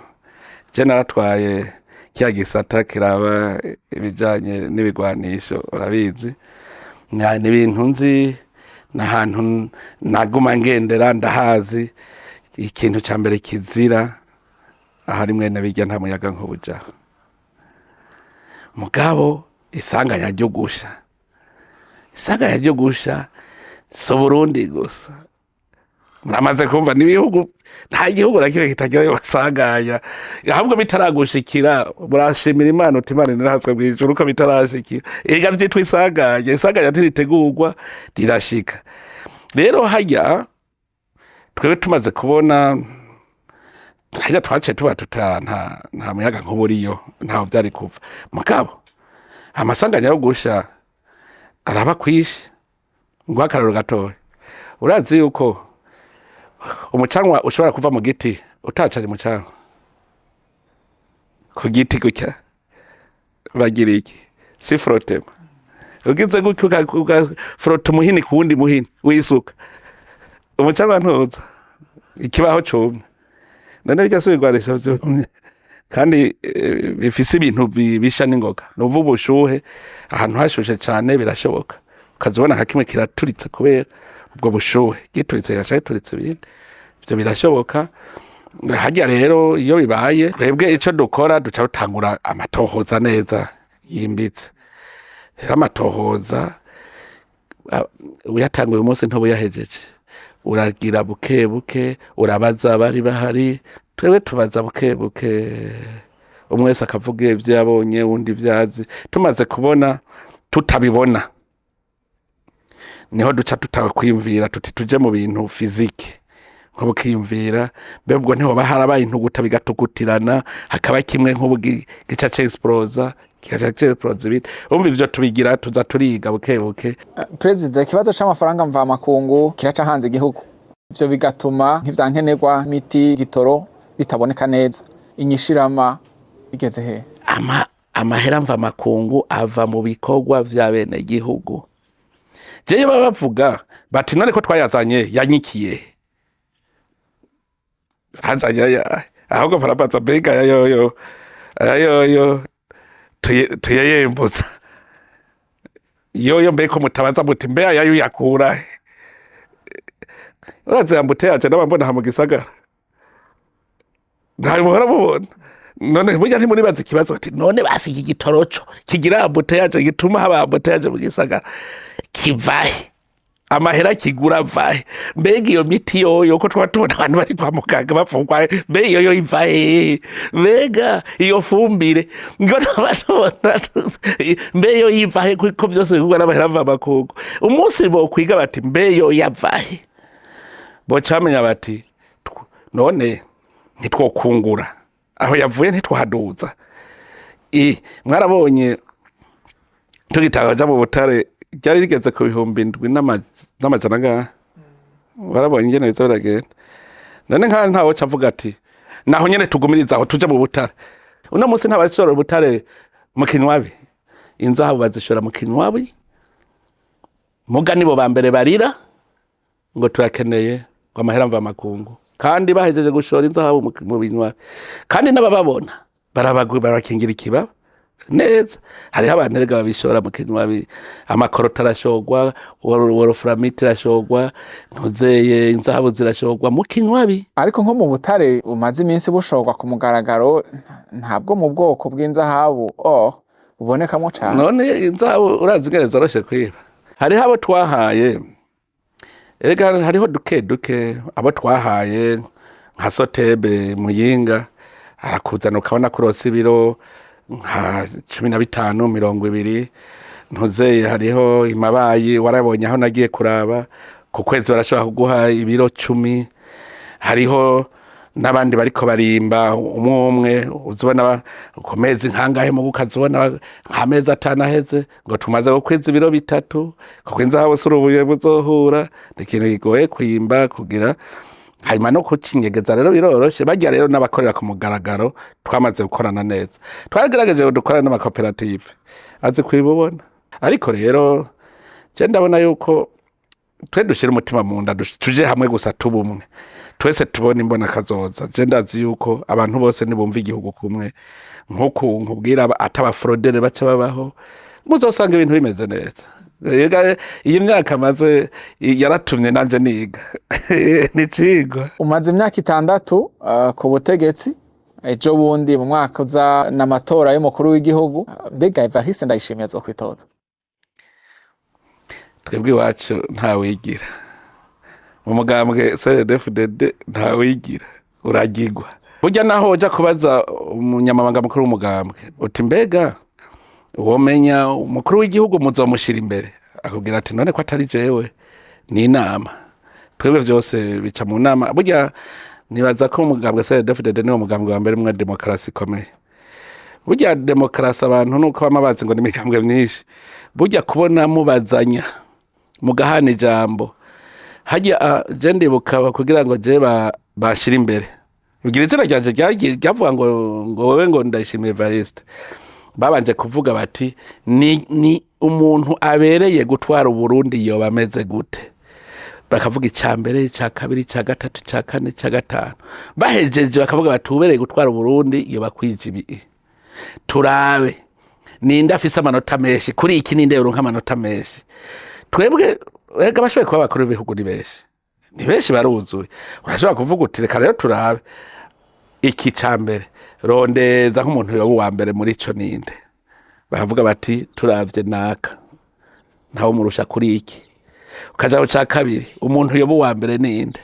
Je naratwaye kiya gisata kiraba ibijanye n'ibigwanisho urabizi. Ni ibintu nzi n'ahantu naguma ngendera ndahazi. Ikintu ca mbere kizira ahari mwene bijya nta muyaga nkubuja. Mugabo isanganya ryo gusha. Isanganya ryo gusha so Burundi gusa. Muramaze kumva n'ibihugu nta gihugu nakire kitagira yo basanganya. Ahubwo bitaragushikira burashimira Imana utimana nirahaswe bwijuru ko bitarashikira. Ega vyitwa isanganya, isanganya ntiritegurwa rirashika. Rero hajya twebwe tumaze kubona hajya twaciye tuba nta muyaga nk'uburiyo ntaho vyari kuva. Mugabo amasanganya yo gusha araba kwishi ngo akararo gatoya. Urazi yuko umucanwa ushobora kuva mu giti utacanye umucanwa ku giti gutya bagira iki si frotema ugize gutya frota umuhini ku wundi muhini wisuka umucanwa ntuza ikibaho cumye none bijya subigwarisha byo kandi bifise ibintu bisha n'ingoga nuvuga ubushuhe ahantu hashushe cyane birashoboka ukazibona nka kimwe kiraturitse kubera ubwo bushuhe gituritse gacaye turitse ibindi byo birashoboka. Hajya rero iyo bibaye twebwe ico dukora duca rutangura amatohoza neza yimbitse. Amatohoza uyatanguye umunsi ntobo yahejeje uragira buke buke urabaza bari bahari twebwe tubaza buke buke umwese akavuga ivyo yabonye undi vyazi tumaze kubona tutabibona niho duca tutawe kwimvira tuti tuje mu bintu fizike nko kwiyumvira mbebwo niho baharabaye intuguta bigatugutirana hakaba kimwe nko gica explosa kikaca explosa ibindi umva ivyo tubigira tuza turiga buke buke. President kibazo c'amafaranga mva makungu kiraca hanze igihugu ivyo bigatuma nk'ivyankenerwa miti gitoro bitaboneka neza inyishirama bigeze he? Amahera mva makungu ava mu bikorwa vya bene igihugu. Jewe bavuga bati none ko twayazanye yanyikiye hanzanya ahubwo parapaza bega yo tuyayembuza yo mbeko mutabaza muti mbe yayo yakura uraze yambute aje nabambona ha mu gisagara ntayo muhora mubona none burya ntimuribaza ikibazo ati none basi iki gitoroco kigira ambute yaje gituma haba ambute yaje mu gisagara kivahe amahera kigura vahe mbega iyo miti yoyo ko twatubona abantu bari kwa muganga bapfungwa mbe iyo ivahe mbega iyo fumbire ngo nabatubona mbe yo yivahe ko byose bigurwa n'amahera ava makungu umunsi bo kwiga bati mbe yo yavahe bo camenya bati none ntitwokungura aho yavuye ntitwahaduza mwarabonye tugitagaja mu butare ryari rigeze ku 7,000 barabonye ingene biza biragenda none ntawo cavuga ati naho nyene tugumiriza aho tuje mu butare uno munsi ntabashora ubutare mu Kinwabi inzahabu bazishora mu Kinwabi muga nibo bambere barira ngo turakeneye ngo amahera mva makungu kandi bahejeje gushora inzahabu mu Binwabi kandi n'abababona barakingira ikibaba neza hariho abantu rega babishora mu Kinwabi amakorota arashogwa wolframite arashogwa ntuzeye inzahabu zirashogwa mu Kinwabi ariko nko mu butare umaze iminsi bushogwa ku mugaragaro ntabwo mu bwoko bw'inzahabu ubonekamo cyane. none inzahabu urazi ingene zoroshe kwiba. Hariho abo twahaye, erega hariho duke abo twahaye nka Sotebe Muyinga, arakuzana ukabona kurose ibiro nka 15 20. Ntuzeye hariho Imabayi, warabonye aho nagiye kuraba ku kwezi barashobora kuguha ibiro 10. Hariho n'abandi bariko barimba umwe uzubona ku mezi nkangahe mu gukazubona nk'amezi 5 aheze ngo tumaze gukweza ibiro 3 kuko inzahabu surubuye buzohura ikintu kigoye kwimba kugira hanyuma no kucinyegeza. Rero biroroshe bajya rero n'abakorera ku mugaragaro twamaze gukorana neza, twagerageje dukorana n'amakoperative azi kwibubona. Ariko rero je ndabona yuko twe dushira umutima mu nda tuje hamwe gusa tubumwe twese tubona imbona kazoza. Je ndazi yuko abantu bose nibumva igihugu kumwe nkuko nkubwira atabafrodere baca babaho muzosanga ibintu bimeze neza. Iyi myaka maze yaratumye nanje niga nicigwa. Umaze imyaka 6 ku butegetsi, ejo bundi mu mwaka uza n'amatora y'umukuru w'igihugu, mbega Evariste Ndayishimiye azokwitoza? Twebwe iwacu ntawigira mu mugambwe CNDD-FDD, ntawigira uragirwa. Burya naho uja kubaza umunyamabanga mukuru w'umugambwe uti mbega womenya umukuru w'igihugu muzomushira imbere, akubwira ati none ko atari jewe ni inama. Twebwe vyose bica mu nama. Burya nibaza ko umugambwe CNDD-FDD niwo mugambwe wa mbere mwa demokarasi ikomeye. Burya demokarasi abantu nuko bamabazi ngo ni imigambwe myinshi, burya kubona mubazanya mugahana ijambo hajya je ndibuka kugira ngo je bashira imbere ugira izina ryanje ryavuga ngo wewe ngo Ndayishimiye Evariste, babanje kuvuga bati ni umuntu abereye gutwara Uburundi yoba ameze gute. Bakavuga icambere, ica kabiri, ica gatatu, ica kane, ica gatanu. Bahejeje bakavuga bati ubereye gutwara Uburundi yoba kwije ibi. Turabe ninde afise amanota menshi kuri iki, ninde yoronka amanota menshi. Twebwe ega bashoboye kuba bakuru b'ibihugu ni benshi baruzuye. Urashobora kuvuga uti reka rero turabe iki cambere rondeza nk'umuntu yoba uwa mbere muri ico ninde. Bakavuga bati turavye naka ntawo murusha kuri iki. Ukaja uca kabiri umuntu yoba uwa mbere ninde,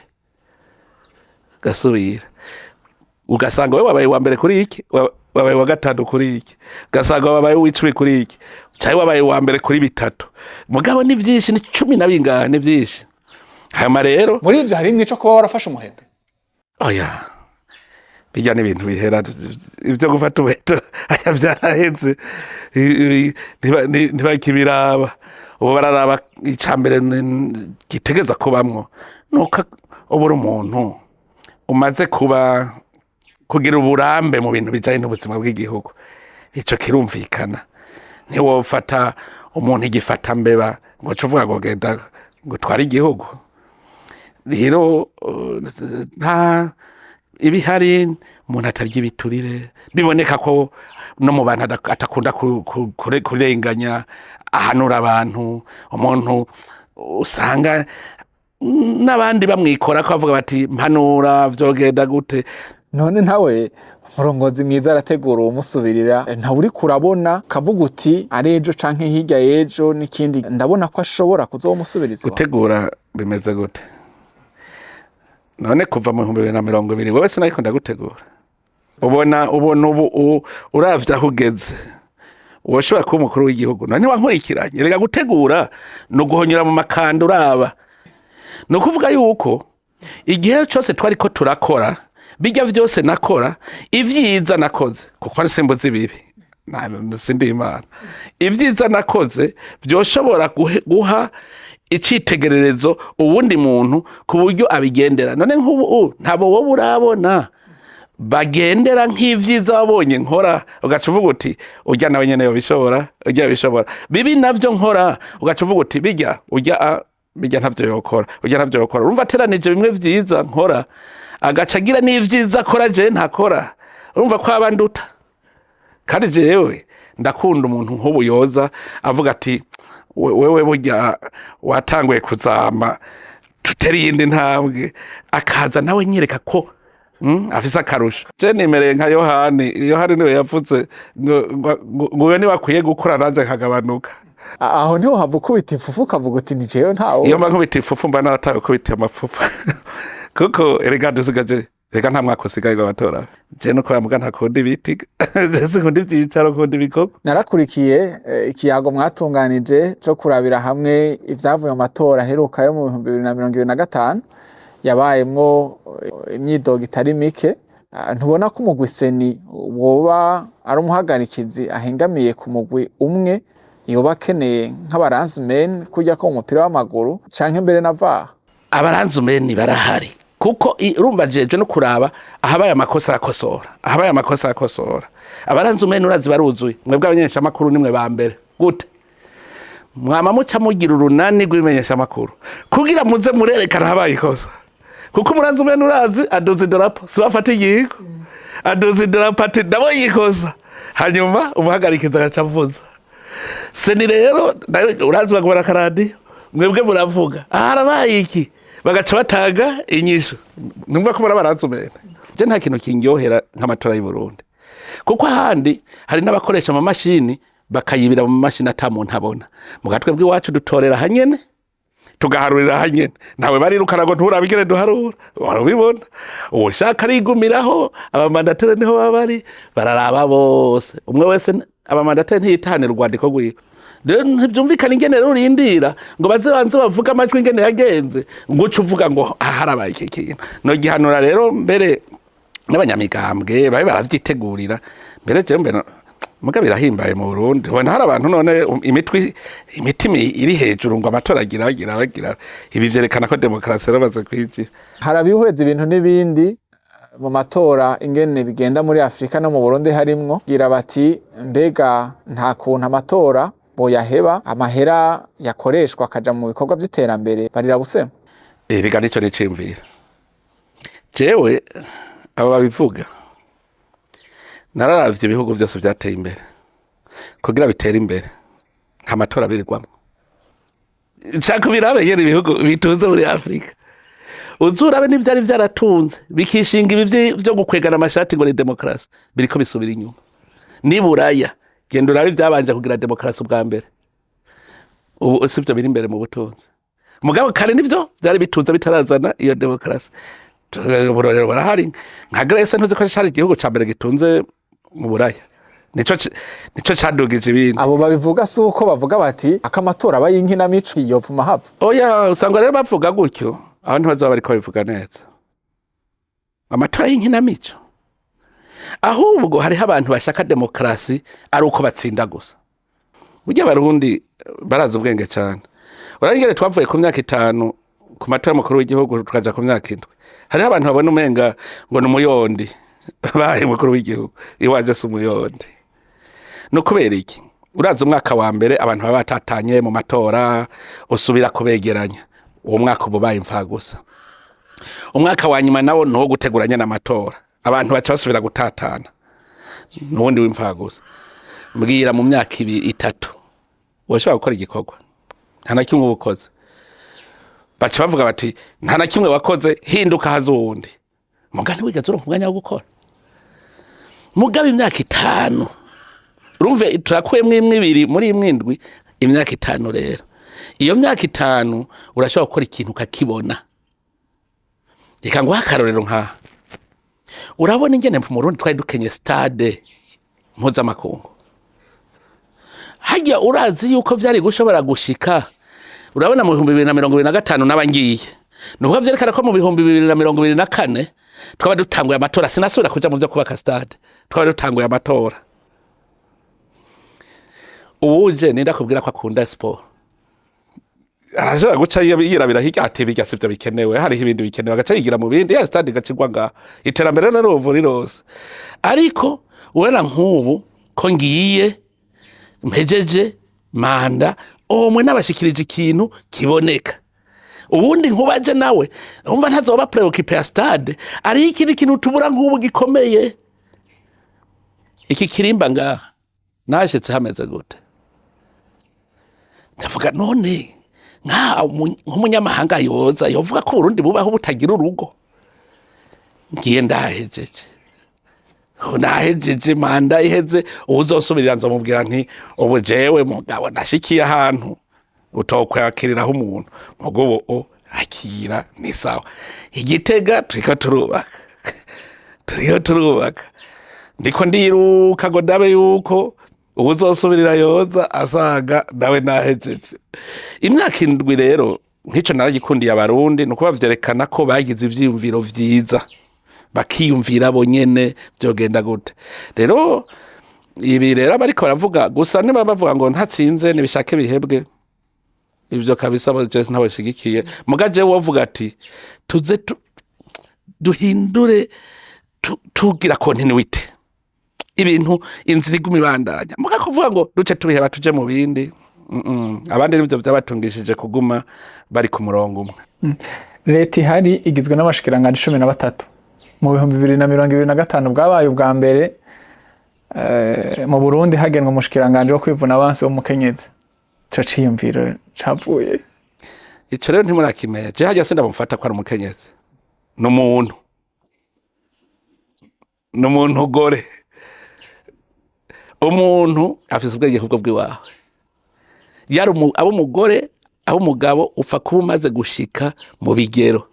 gasubira ugasanga wewe wabaye uwa mbere kuri iki, wabaye wa gatanu kuri iki, ugasanga wabaye w'icumi kuri iki, cyari wabaye uwa mbere kuri 3. Mugabo ni vyinshi, ni 10 na bingahe, ni vyinshi. Hama rero muri ivyo hari imwe cyo kuba warafashe umuheto. Oya bijya n'ibintu bihera ivyo gufata umuheto aya vyaraheze ntibakibiraba. Ubu bararaba icambere gitegeza kubamwo nuko ubura umuntu umaze kugira uburambe mu bintu bijanye n'ubuzima bw'igihugu. Ico kirumvikana. Ntiwofata umuntu igifata mbeba ngo cuvuga ngo genda ngo twari igihugu. Rero nta ibihari umuntu atarya ibiturire, biboneka ko no mu bantu atakunda kurenganya ahanura abantu. Umuntu usanga n'abandi bamwikora ko bavuga bati mpanura vyogenda gute. None ntawe murongozi mwiza arategura umusubirira, ntawe uri kurabona kavuga uti arejo canke hirya yejo n'ikindi ndabona ko ashobora kuzomusubiriza. Gutegura bimeze gute? None kuva mu 2020 wewe sinariko ndagutegura. Ubona ubu uravye aho ugeze woshobora kuba umukuru w'igihugu. None wankurikiranye rega gutegura no guhonyura mu makanda uraba. No kuvuga yuko igihe cyose twari ko turakora bijya vyose nakora ivyiza nakoze kuko ari simbuzi bibi sindi Imana. Ivyiza nakoze vyoshobora guha icitegererezo ubundi muntu ku buryo abigendera. None nk'ubu ntabo wowe urabona bagendera nk'ivyiza wabonye nkora ugaca uvuga uti urya nawe nyene yobishobora, urya bishobora. Bibi navyo nkora ugaca uvuga uti bijya ntavyo yokora, urya ntavyo yokora. Urumva teranije bimwe vyiza nkora agaca agira n'ivyiza akora je ntakora. Urumva ko abanduta. Kandi jewe ndakunda umuntu nk'ubu yoza avuga ati wewe burya watanguye kuzama tuteri yindi ntambwe, akaza nawe nyereka ko afise akarusho je nimereye nka Yohani niwe yavuze ngo ni bakwiye gukura nanje nkagabanuka aho niho hava ukubita ifufu ukavuga uti ni jewe ntawe iyo mba nkubita ifufu mba narataye ukubita amapfufu kuko erega dusigaje reka nta mwaka usigaye w'amatora je no kwa muga ntakundi bitiga sikundi vyicaro kundi bikorwa narakurikiye ikiyago mwatunganije cyo kurabira hamwe ivyavuye mu matora heruka yo mu 2025 yabayemwo imyidogo itari mike ntubona ko umugwi seni woba ari umuhagarikizi ahengamiye ku mugwi umwe yoba akeneye nk'abaranzumeni kujya ko mu mupira w'amaguru canke mbere na VAR abaranzumeni barahari kuko urumva jeje no kuraba ahabaye amakosa akosora abaranzumeni urazi baruzuye mwebwe abanyesha makuru nimwe ba mbere gute mwama muca mugira urunani rw'imenyesha makuru kugira muze murerekana habaye ikosa kuko umuranzumeni urazi adoze idarapo sibafata igihigo adoze idarapo ati ndabonye ikosa hanyuma umuhagarikiza agacavuza seni rero urazi bagubara akaradiyo mwebwe muravuga harabaye iki bagaca bataga inyisho numva ko barabaranzumene je nta kintu kindyohera nk'amatora y'u Burundi kuko ahandi hari n'abakoresha ama mashini bakayibira mu mashini atamuntu abona mu gatwe bw'iwacu dutorera hanyene tugaharurira hanyene nawe barirukana ngo nturabigere duharura warabibona ushaka rigumiraho abamandateri niho babari bararaba bose umwe wese abamandateri ntiyitane rwandiko rwiwe ntibyumvikana ingene rero urindira ngo baze bavuga amajwi ingene yagenze nguca uvuga ngo harabaye iki kintu no gihanura rero mbere n'abanyamigambwe babe baravyitegurira mbere je mbere muga birahimbaye mu Burundi wena hari abantu none imitima iri hejuru ngo amatora agira ibi vyerekana ko demokarasi yarabaze kwijira harabihweza ibintu n'ibindi mu matora ingene bigenda muri Afrika no mu Burundi harimwo gira bati mbega nta kuntu amatora boyaheba amahera yakoreshwa akaja mu bikorwa vy'iterambere barira busema rega nico nicimvira jewe abo babivuga nararavye ibihugu vyose vyateye imbere kugira bitera imbere nta matora birirwamwo nshaka birabe yera ibihugu bitunze muri Afrika uzurabe n'ivyari vyaratunze bikishinga ibi vyo gukwegana amashati ngo ni demokarasi biriko bisubira inyuma ni Buraya genda urabe vyabanje kugira demokarasi ubwa mbere ubu sivyo biri imbere mu butunzi mugabo kare nivyo vyari bitunze bitarazana iyo demokarasi burorero barahari nka Greece ntuzi ko cyari igihugu ca mbere gitunze mu Buraya nico cadugije ibintu abo babivuga suko bavuga bati akamatora abayinkina mico yopfuma hapfa oya usanga rero bavuga gutyo abantu bazoba bariko babivuga neza amatora y'inkina mico ahubwo hariho abantu bashaka demokarasi ari uko batsinda gusa burya abarundi barazi ubwenge cyane urangire twavuye ku myaka 5 ku matora makuru w'igihugu tukaja ku myaka 7 hariho abantu babona umenga ngo ni umuyondi baye mukuru w'igihugu iwaje se umuyondi no kubera iki urazi umwaka wa mbere abantu baba batatanye mu matora usubira kubegeranya uwo mwaka ububaye imfa gusa umwaka wa nyuma nawo no guteguranya n'amatora abantu baca basubira gutatana nubundi w'imfa gusa mbwira mu myaka 3 washobora gukora igikorwa nta na kimwe ubukoze baca bavuga bati nta na kimwe wakoze hinduka hazundi mugani wigaze uronka umwanya wo gukora mugabe imyaka 5 urumve turakwemwe imwe 2 muri imwe 7 imyaka 5 rero iyo myaka 5 urashobora gukora ikintu kakibona reka ngo hakarorero nka urabona ingene mu Burundi twari dukenye stade mpuzamakungu hajya urazi yuko vyari gushobora gushika urabona mu 2025 nabangiye nubwo vyerekana ko mu 2024 twaba dutanguye amatora sinasubira kuja mu vyo kubaka stade twaba dutanguye amatora uje ninda kubwira ko akunda sport arashobora guca yirabira hirya ati bijya sivyo bikenewe hari ibindi bikenewe agaca yigira mu bindi ya stade gacigwa nga iterambere na ruvu rirose ariko urena nk'ubu ko ngiye mpejeje manda omwe nabashikirije ikintu kiboneka ubundi nkubaje nawe umva ntazoba preoccupé ya stade ari ikindi kintu tubura nk'ubu gikomeye iki kirimba nga nashitse hameze gute ndavuga none nk'umunyamahanga yoza yovuga ko Burundi bubaho butagira urugo ngiye ndahejeje manda iheze uzosubirira nzomubwira nti ubu jewe mugabo nashikiye ahantu utokwakiriraho umuntu mugo akira ni sawa. Igitega turiko turubaka ndiko ndiruka ngo ndabe yuko uzosubirira yoza asaga nawe nahejeje. Imyaka 7 rero nk'ico naragikundiye abarundi nuko bavyerekana ko bagize ivyiyumviro vyiza bakiyumvira bo nyene byogenda gute. Rero ibi rero bariko baravuga gusa niba bavuga ngo ntatsinze nibishake bihebwe ibyo kabisa Jesse ntabashigikiye mugaje wovuga ati tuze duhindure tugira continuity ibintu inzira iguma ibandanya muga kuvuga ngo duce tubiheba tuje mu bindi abandi nibyo byabatungishije kuguma bari ku murongo umwe. Leta ihari igizwe n'abashikiranganje 13 mu 2025 bwabaye ubwa mbere mu Burundi hagenwa umushikiranganje wo kwivuna abansi wo mukenyezi cyo ciyumviro cavuye ico rero ntimurakimenya je hajya senda bamufata ko ari umukenyezi n'umuntu gore umuntu afise ubwenge kubwo bwiwawe yari abo mugore abo mugabo upfa kuba umaze gushika mu bigero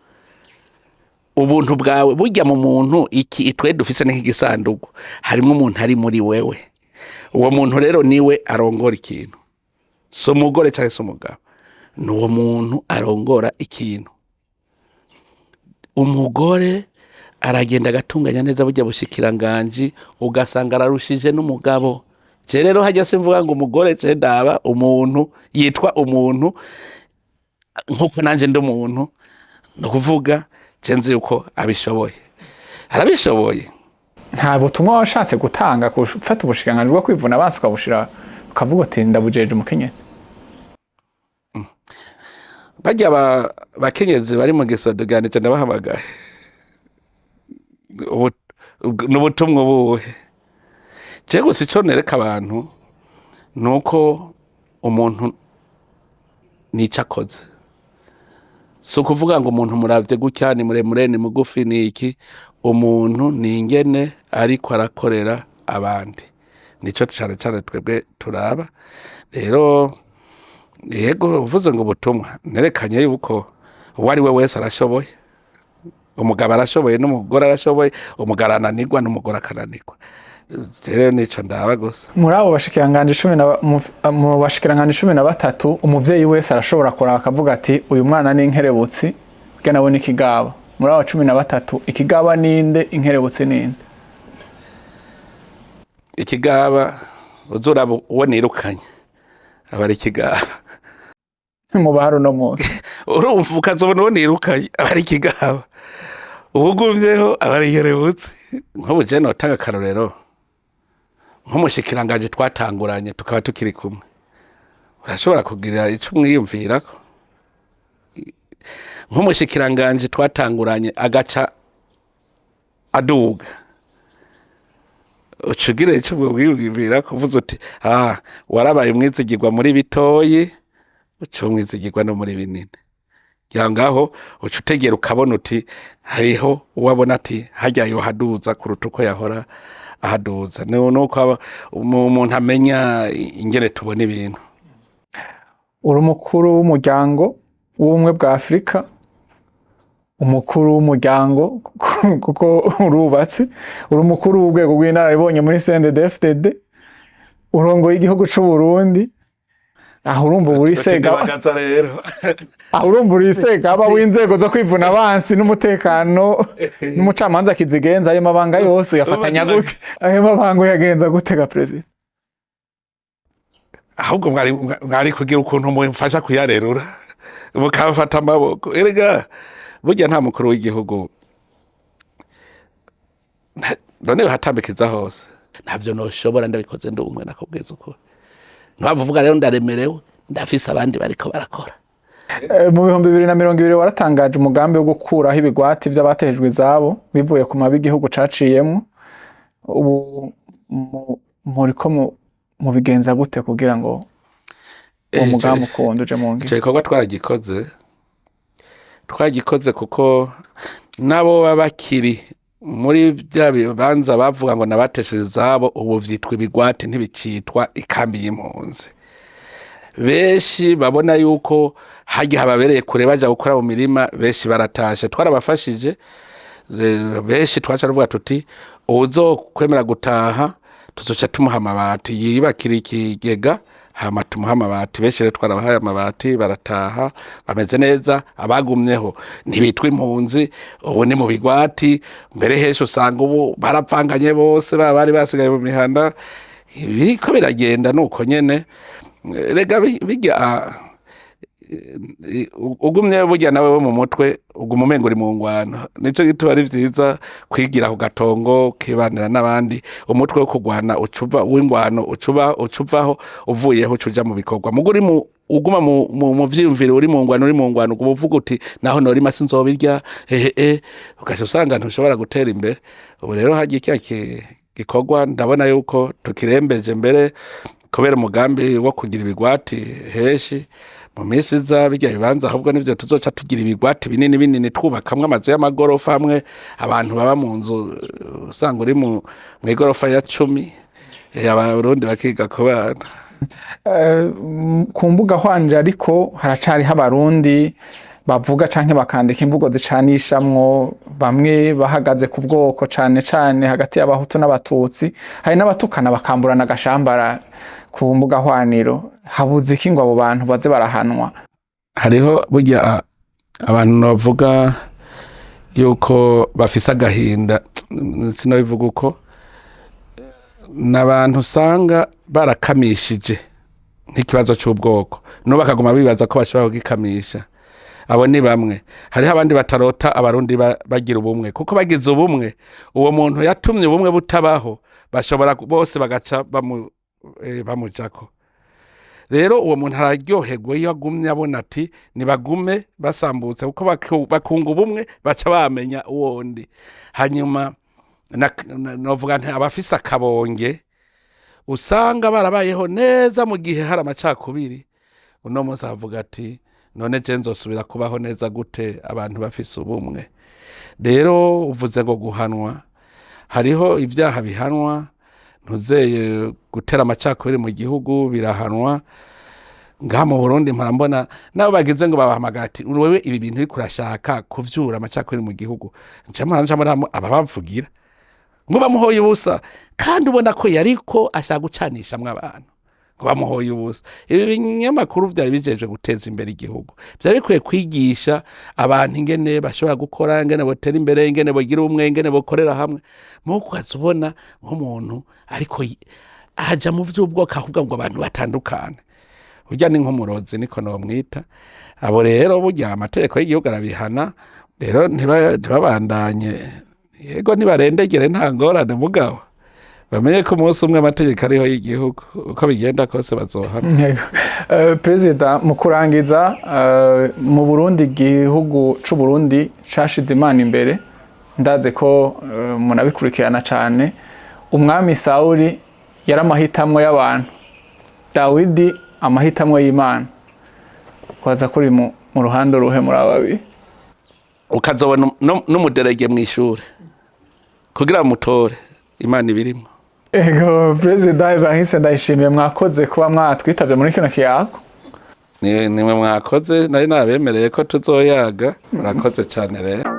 ubuntu bwawe burya mu muntu iki itwe dufise nk'igisandugu harimo umuntu ari muri wewe uwo muntu rero niwe arongora ikintu so mugore cyangwa so mugabo nuwo muntu arongora ikintu. Umugore aragenda agatunganya neza burya bushikiranganje ugasanga ararushije n'umugabo. Je rero hajya simvuga ngo umugore je ndaba umuntu yitwa umuntu nkuko nanje ndi umuntu no kuvuga je nzi uko abishoboye arabishoboye. Nta butumwa washatse gutanga gufata ubushikiranganje bwo kwivuna abansi ukabushira ukavuga ati ndabujeje umukenyezi. Bajya bakenyezi bari mu gisodo ganije ndabahamagaye n'ubutumwa buhe je gusa ico nereka abantu nuko umuntu nicakoze so kuvuga ngo umuntu muravye gutya ni muremure ni mugufi ni iki umuntu ni ingene ariko arakorera abandi nico cyane twebwe turaba. Rero yego uvuze ngo ubutumwa nerekanye yuko uwari we wese arashoboye umugabo arashoboye n'umugore arashoboye umugabo ananirwa n'umugore akananirwa. Rero nico ndaba gusa muri abo bashikiranganje 13 umuvyeyi wese arashobora kuraba akavuga ati uyu mwana ni inkerebutsi bwe nabone ikigaba. Muri abo 13 ikigaba ninde inkerebutsi ninde? Ikigaba uzuraba uwo nirukanye abari ikigaba mu baharo no munsi urumva ukazobona uwo nirukanye abari ikigaba ubuguvyeho abari inkerebutsi. Nk'ubu je notanga akarorero nk'umushikiranganje twatanguranye tukaba tukiri kumwe urashobora kugira ico mwiyumvirako nk'umushikiranganje twatanguranye agaca aduga ucugire ico mwiyumvira kuvuza uti warabaye umwizigirwa muri bitoyi uco mwizigirwa no muri binini yangaho ucutegera ukabona uti hariho uwabona ati hajya yo haduza kuruta uko yahora ahaduza nuko umuntu amenya ingene tubona ibintu. Uri umukuru w'umuryango w'ubumwe bwa Afrika umukuru w'umuryango kuko urubatse uri umukuru w'urwego rw'inararibonye muri CNDD-FDD urongoye igihugu c'u Burundi aho urumva buri sega aho urumva buri sega aba w'inzego zo kwivuna abansi n'umutekano n'umucamanza kizigenza ayo mabanga yose yafatanya gute ayo mabanga yagenza gute ga president? Ahubwo mwari kugira ukuntu mumfasha kuyarerura mukafata amaboko erega burya nta mukuru w'igihugu none hatambikiza hose ntavyo noshobora ndabikoze ndi umwe nakubwiza uko ntavuga rero ndaremerewe ndafise abandi bariko barakora. Mu 2020 waratangaje umugambi wo gukuraho ibigwati by'abatejwe izabo bivuye ku mabi igihugu caciyemo ubu muriko mu bigenza gute kugira ngo uwo mugambi ukonduje mu ngiro? Igikorwa twagikoze kuko nabo babakiri muri bya bibanza bavuga ngo nabatesheje izabo ubu vyitwa ibigwati ntibicitwa ikambi y'impunzi. Benshi babona yuko hagiye hababereye kure baja gukora mu mirima, benshi baratashe, twarabafashije. Benshi twaca ruvuga tuti uzokwemera gutaha tuzoca tumuha amabati yibakira ikigega hama tumuha amabati. Benshi rero twarabahaye amabati barataha bameze neza, abagumyeho ntibitwa impunzi, ubu ni mu bigwati. Mbere henshi usanga ubu barapfanganye bose bari basigaye mu mihanda, biriko biragenda nuko nyene. Rega bijya ugumye burya nawe wo mu mutwe uguma umengo uri mu ngwano. Nico gituma ari vyiza kwigira ku gatongo kibanira n'abandi. Umutwe wo kugwana ucuva w'ingwano ucuvaho uvuyeho ucuja mu bikorwa. Muguri uguma mu vyiyumviro uri mu ngwano uguma uvuga uti naho nori masi nzobirya ugaca usanga ntushobora gutera imbere. Ubu rero hagiye iki gikorwa ndabona yuko tukirembeje mbere kubera umugambi wo kugira ibigwati heshi. Mu minsi iza bijya bibanza ahubwo nivyo tuzoca tugira ibigwati binini twubakamwe amazu y'amagorofa amwe abantu baba mu nzu usanga uri mu igorofa ya 10 abarundi bakiga kubana. Ku mbuga hwanje ariko haracari abarundi bavuga canke bakandika imvugo zicanishamwo, bamwe bahagaze ku bwoko cane hagati y'abahutu n'abatutsi, hari n'abatukana bakamburana agashambara ku mbuga hwaniro. Habuze iki ngo abo bantu baze barahanwa? Hariho burya abantu bavuga yuko bafise agahinda, sinobivuga uko, n'abantu usanga barakamishije nk'ikibazo cy'ubwoko no bakaguma bibaza ko bashobora kugikamisha. Abo ni bamwe. Hariho abandi batarota abarundi bagira ubumwe, kuko bagize ubumwe uwo muntu yatumye ubumwe butabaho bashobora bose bagaca bamujako. Rero uwo muntu araryoherwa iyo agumye abona ati nibagume basambutse, kuko bakunga ubumwe baca bamenya uwondi. Hanyuma novuga nti abafise akabonge usanga barabayeho neza mu gihe hari amacakubiri. Uno munsi avuga ati none je nzosubira kubaho neza gute abantu bafise ubumwe? Rero uvuze ngo guhanwa, hariho ibyaha bihanwa, ntuzeye gutera amacakubiri mu gihugu birahanwa. Ngaha mu Burundi mparambona nabo bagize ngo babahamagati wewe ibi bintu uri kurashaka kuvyura amacakubiri mu gihugu, ncamuramo ababavugira ngo bamuhoye ubusa, kandi ubona ko yariko ashaka gucanishamwe abantu ngo bamuhoye ubusa. Ibi binyamakuru vyari bijeje guteza imbere igihugu, vyari bikwiye kwigisha abantu ingene bashobora gukora, ingene botera imbere, ingene bogira ubumwe, ingene bokorera hamwe. Muko azubona nk'umuntu ariko aja mu vy'ubwoko ahubwo ngo abantu batandukane. Urya ni nk'umurozi niko nomwita. Abo rero burya amategeko y'igihugu arabihana, rero ntibabandanye, yego ntibarendegere nta ngorane, mugabo bamenye ko umunsi umwe amategeko ariho y'igihugu uko bigenda kose bazohana. Perezida, mu kurangiza, mu Burundi, igihugu c'u Burundi cashize Imana imbere, ndaze ko munabikurikirana cane. Umwami Sawuli yari amahitamwo y'abantu, Dawidi amahitamwo y'Imana. Kwaza kuri mu ruhando ruhe muri ababi? Ukazobona n'umuderege mw'ishure kugira mutore Imana ibirimo. Ego Perezida Evariste Ndayishimiye, mwakoze kuba mwatwitavye muri kino kiyago. Nimwe mwakoze, nari nabemereye ko tuzoyaga. Murakoze cane rero.